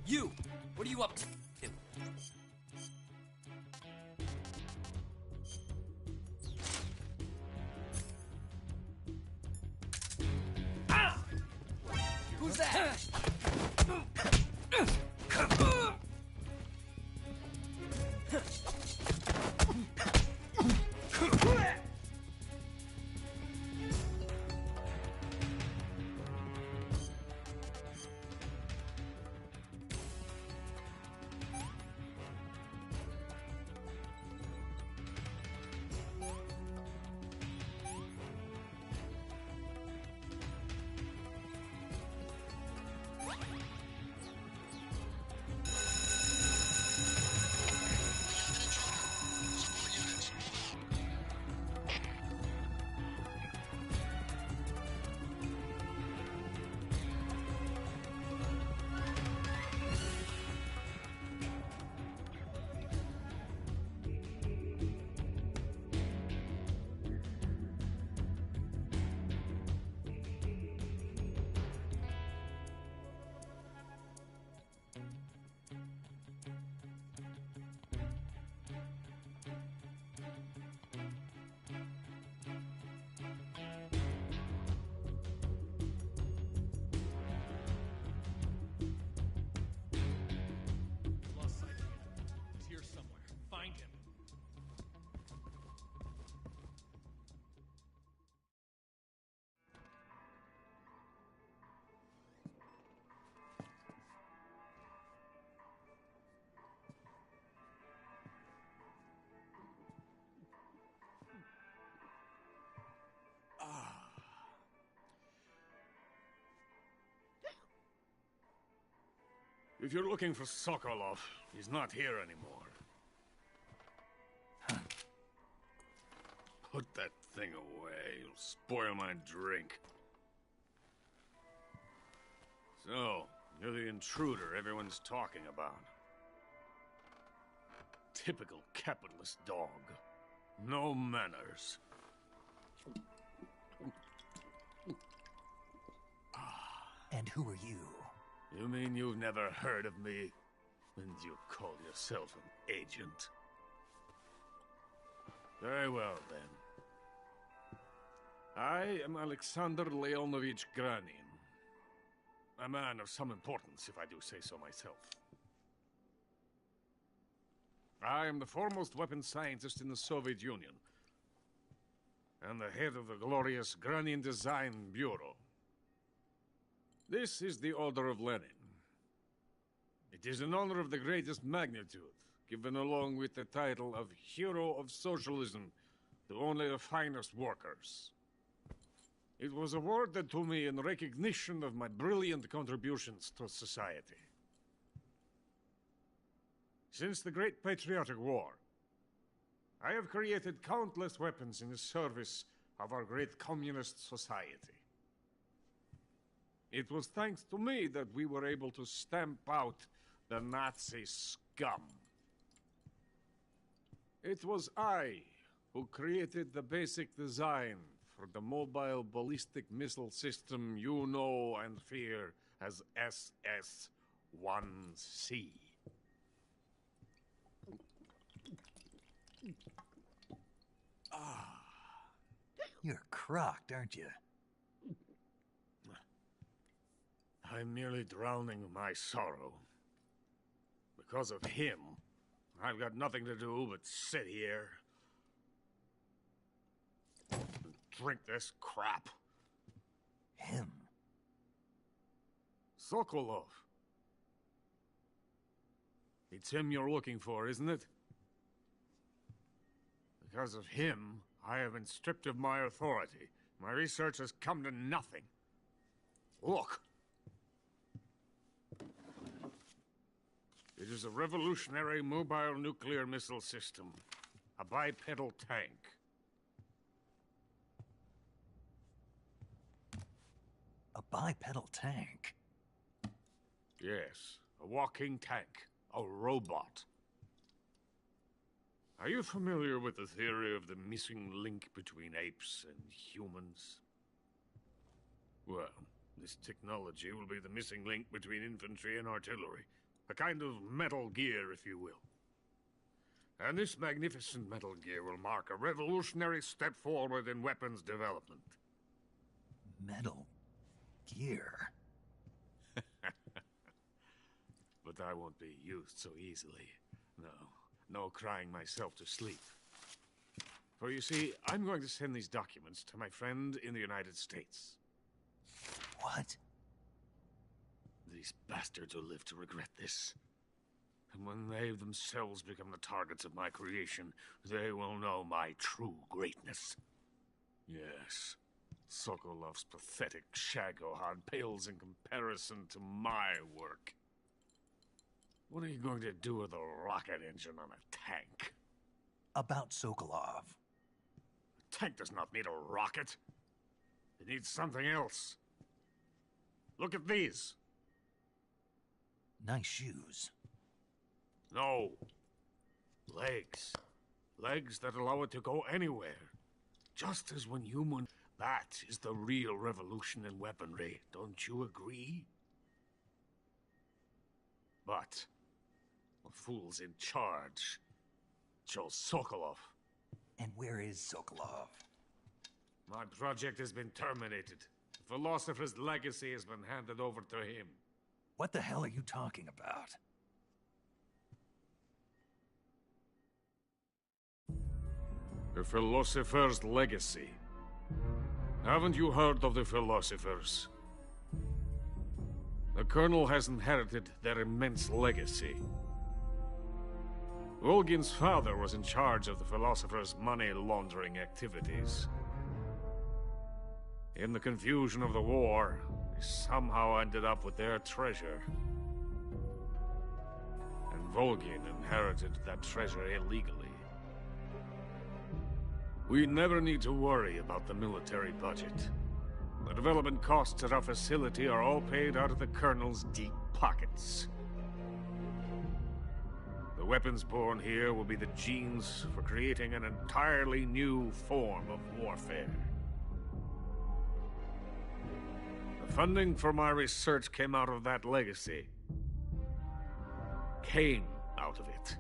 You! What are you up to? Who's that? If you're looking for Sokolov, he's not here anymore. Put that thing away. You'll spoil my drink. So, you're the intruder everyone's talking about. Typical capitalist dog. No manners. And who are you? You mean you've never heard of me? And you call yourself an agent? Very well, then. I am Alexander Leonovich Granin. A man of some importance, if I do say so myself. I am the foremost weapons scientist in the Soviet Union, and the head of the glorious Granin Design Bureau. This is the Order of Lenin. It is an honor of the greatest magnitude, given along with the title of Hero of Socialism to only the finest workers. It was awarded to me in recognition of my brilliant contributions to society. Since the Great Patriotic War, I have created countless weapons in the service of our great communist society. It was thanks to me that we were able to stamp out the Nazi scum. It was I who created the basic design for the mobile ballistic missile system you know and fear as SS-1C. You're crocked, aren't you? I'm merely drowning my sorrow. Because of him, I've got nothing to do but sit here and drink this crap. Him? Sokolov. It's him you're looking for, isn't it? Because of him, I have been stripped of my authority. My research has come to nothing. Look. It is a revolutionary mobile nuclear missile system. A bipedal tank. A bipedal tank? Yes, a walking tank. A robot. Are you familiar with the theory of the missing link between apes and humans? Well, this technology will be the missing link between infantry and artillery. A kind of Metal Gear, if you will. And this magnificent Metal Gear will mark a revolutionary step forward in weapons development. Metal Gear? But I won't be used so easily. No crying myself to sleep. For you see, I'm going to send these documents to my friend in the United States. What? These bastards will live to regret this. And when they themselves become the targets of my creation, they will know my true greatness. Yes, Sokolov's pathetic Shagohod pales in comparison to my work. What are you going to do with a rocket engine on a tank? About Sokolov. A tank does not need a rocket. It needs something else. Look at these. Nice shoes. No. Legs. Legs that allow it to go anywhere. Just as when human... That is the real revolution in weaponry. Don't you agree? But... the fool's in charge. Joe Sokolov. And where is Sokolov? My project has been terminated. The philosopher's legacy has been handed over to him. What the hell are you talking about? The philosopher's legacy. Haven't you heard of the philosophers? The Colonel has inherited their immense legacy. Volgin's father was in charge of the philosophers' money laundering activities. In the confusion of the war, they somehow ended up with their treasure. Volgin inherited that treasure illegally. We never need to worry about the military budget. The development costs at our facility are all paid out of the Colonel's deep pockets. The weapons born here will be the genes for creating an entirely new form of warfare. The funding for my research came out of that legacy. Came out of it.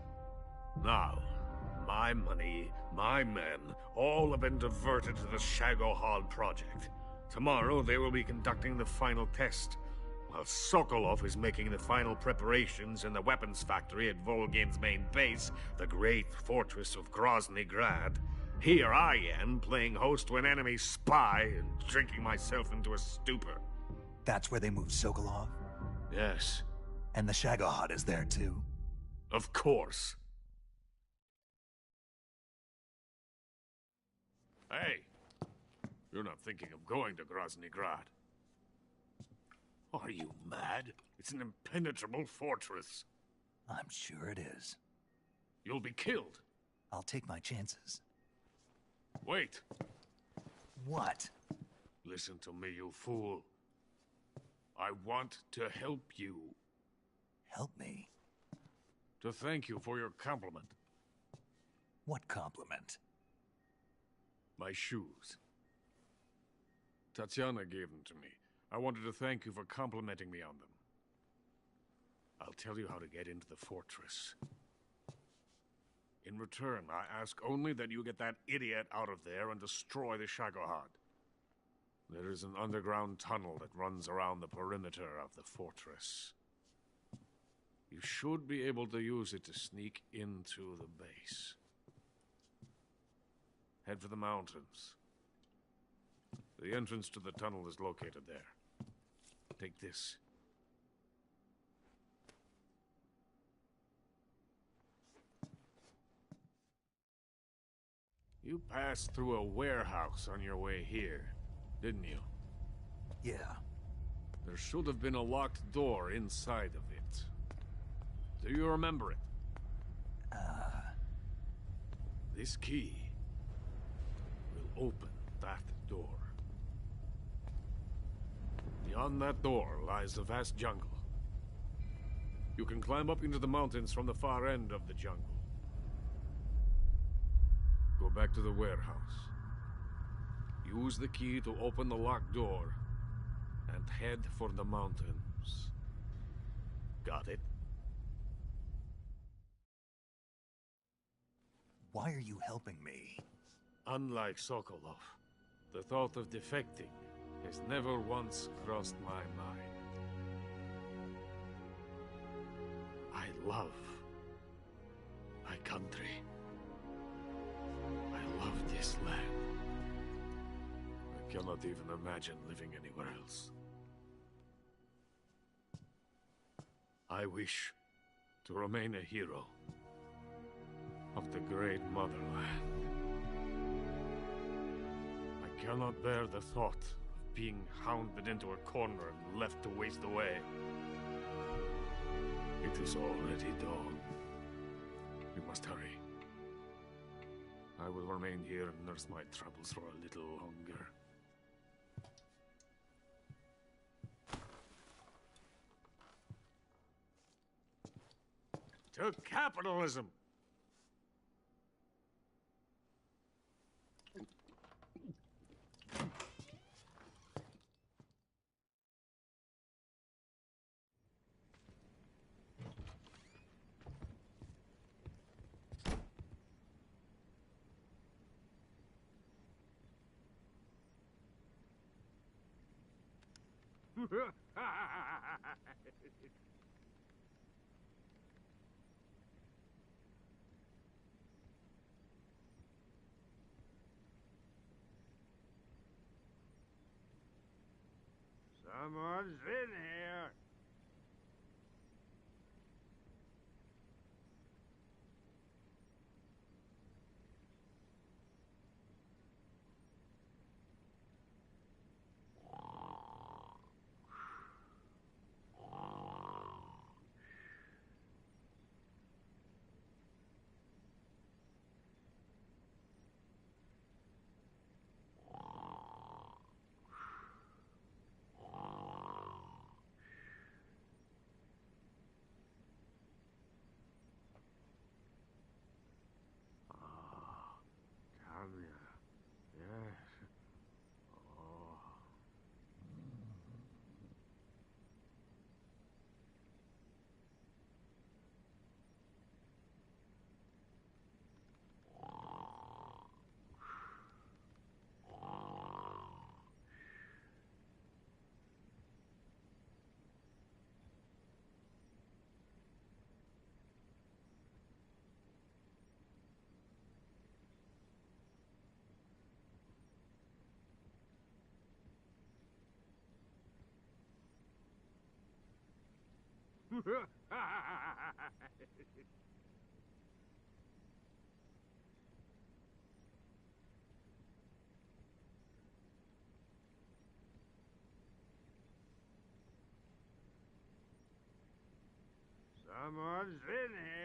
Now, my money, my men, all have been diverted to the Shagohod project. Tomorrow they will be conducting the final test, while Sokolov is making the final preparations in the weapons factory at Volgin's main base, the great fortress of Grozny Grad. Here I am, playing host to an enemy spy and drinking myself into a stupor. That's where they moved Sokolov? Yes. And the Shagohod is there too? Of course. Hey, you're not thinking of going to Grozny Grad. Are you mad? It's an impenetrable fortress. I'm sure it is. You'll be killed. I'll take my chances. Wait. What? Listen to me, you fool. I want to help you. Help me? To thank you for your compliment. What compliment? My shoes. Tatiana gave them to me. I wanted to thank you for complimenting me on them. I'll tell you how to get into the fortress. In return, I ask only that you get that idiot out of there and destroy the Shagohod. There is an underground tunnel that runs around the perimeter of the fortress. You should be able to use it to sneak into the base. Head for the mountains. The entrance to the tunnel is located there. Take this. You passed through a warehouse on your way here, didn't you? Yeah. There should have been a locked door inside of it. Do you remember it? This key will open that door. Beyond that door lies the vast jungle. You can climb up into the mountains from the far end of the jungle. Go back to the warehouse. Use the key to open the locked door, and head for the mountains. Got it? Why are you helping me? Unlike Sokolov, the thought of defecting has never once crossed my mind. I love my country. I love this land. I cannot even imagine living anywhere else. I wish to remain a hero of the great motherland. I cannot bear the thought of being hounded into a corner and left to waste away. It is already dawn. We must hurry. I will remain here and nurse my troubles for a little longer. To capitalism! Someone's in here. Someone's in here.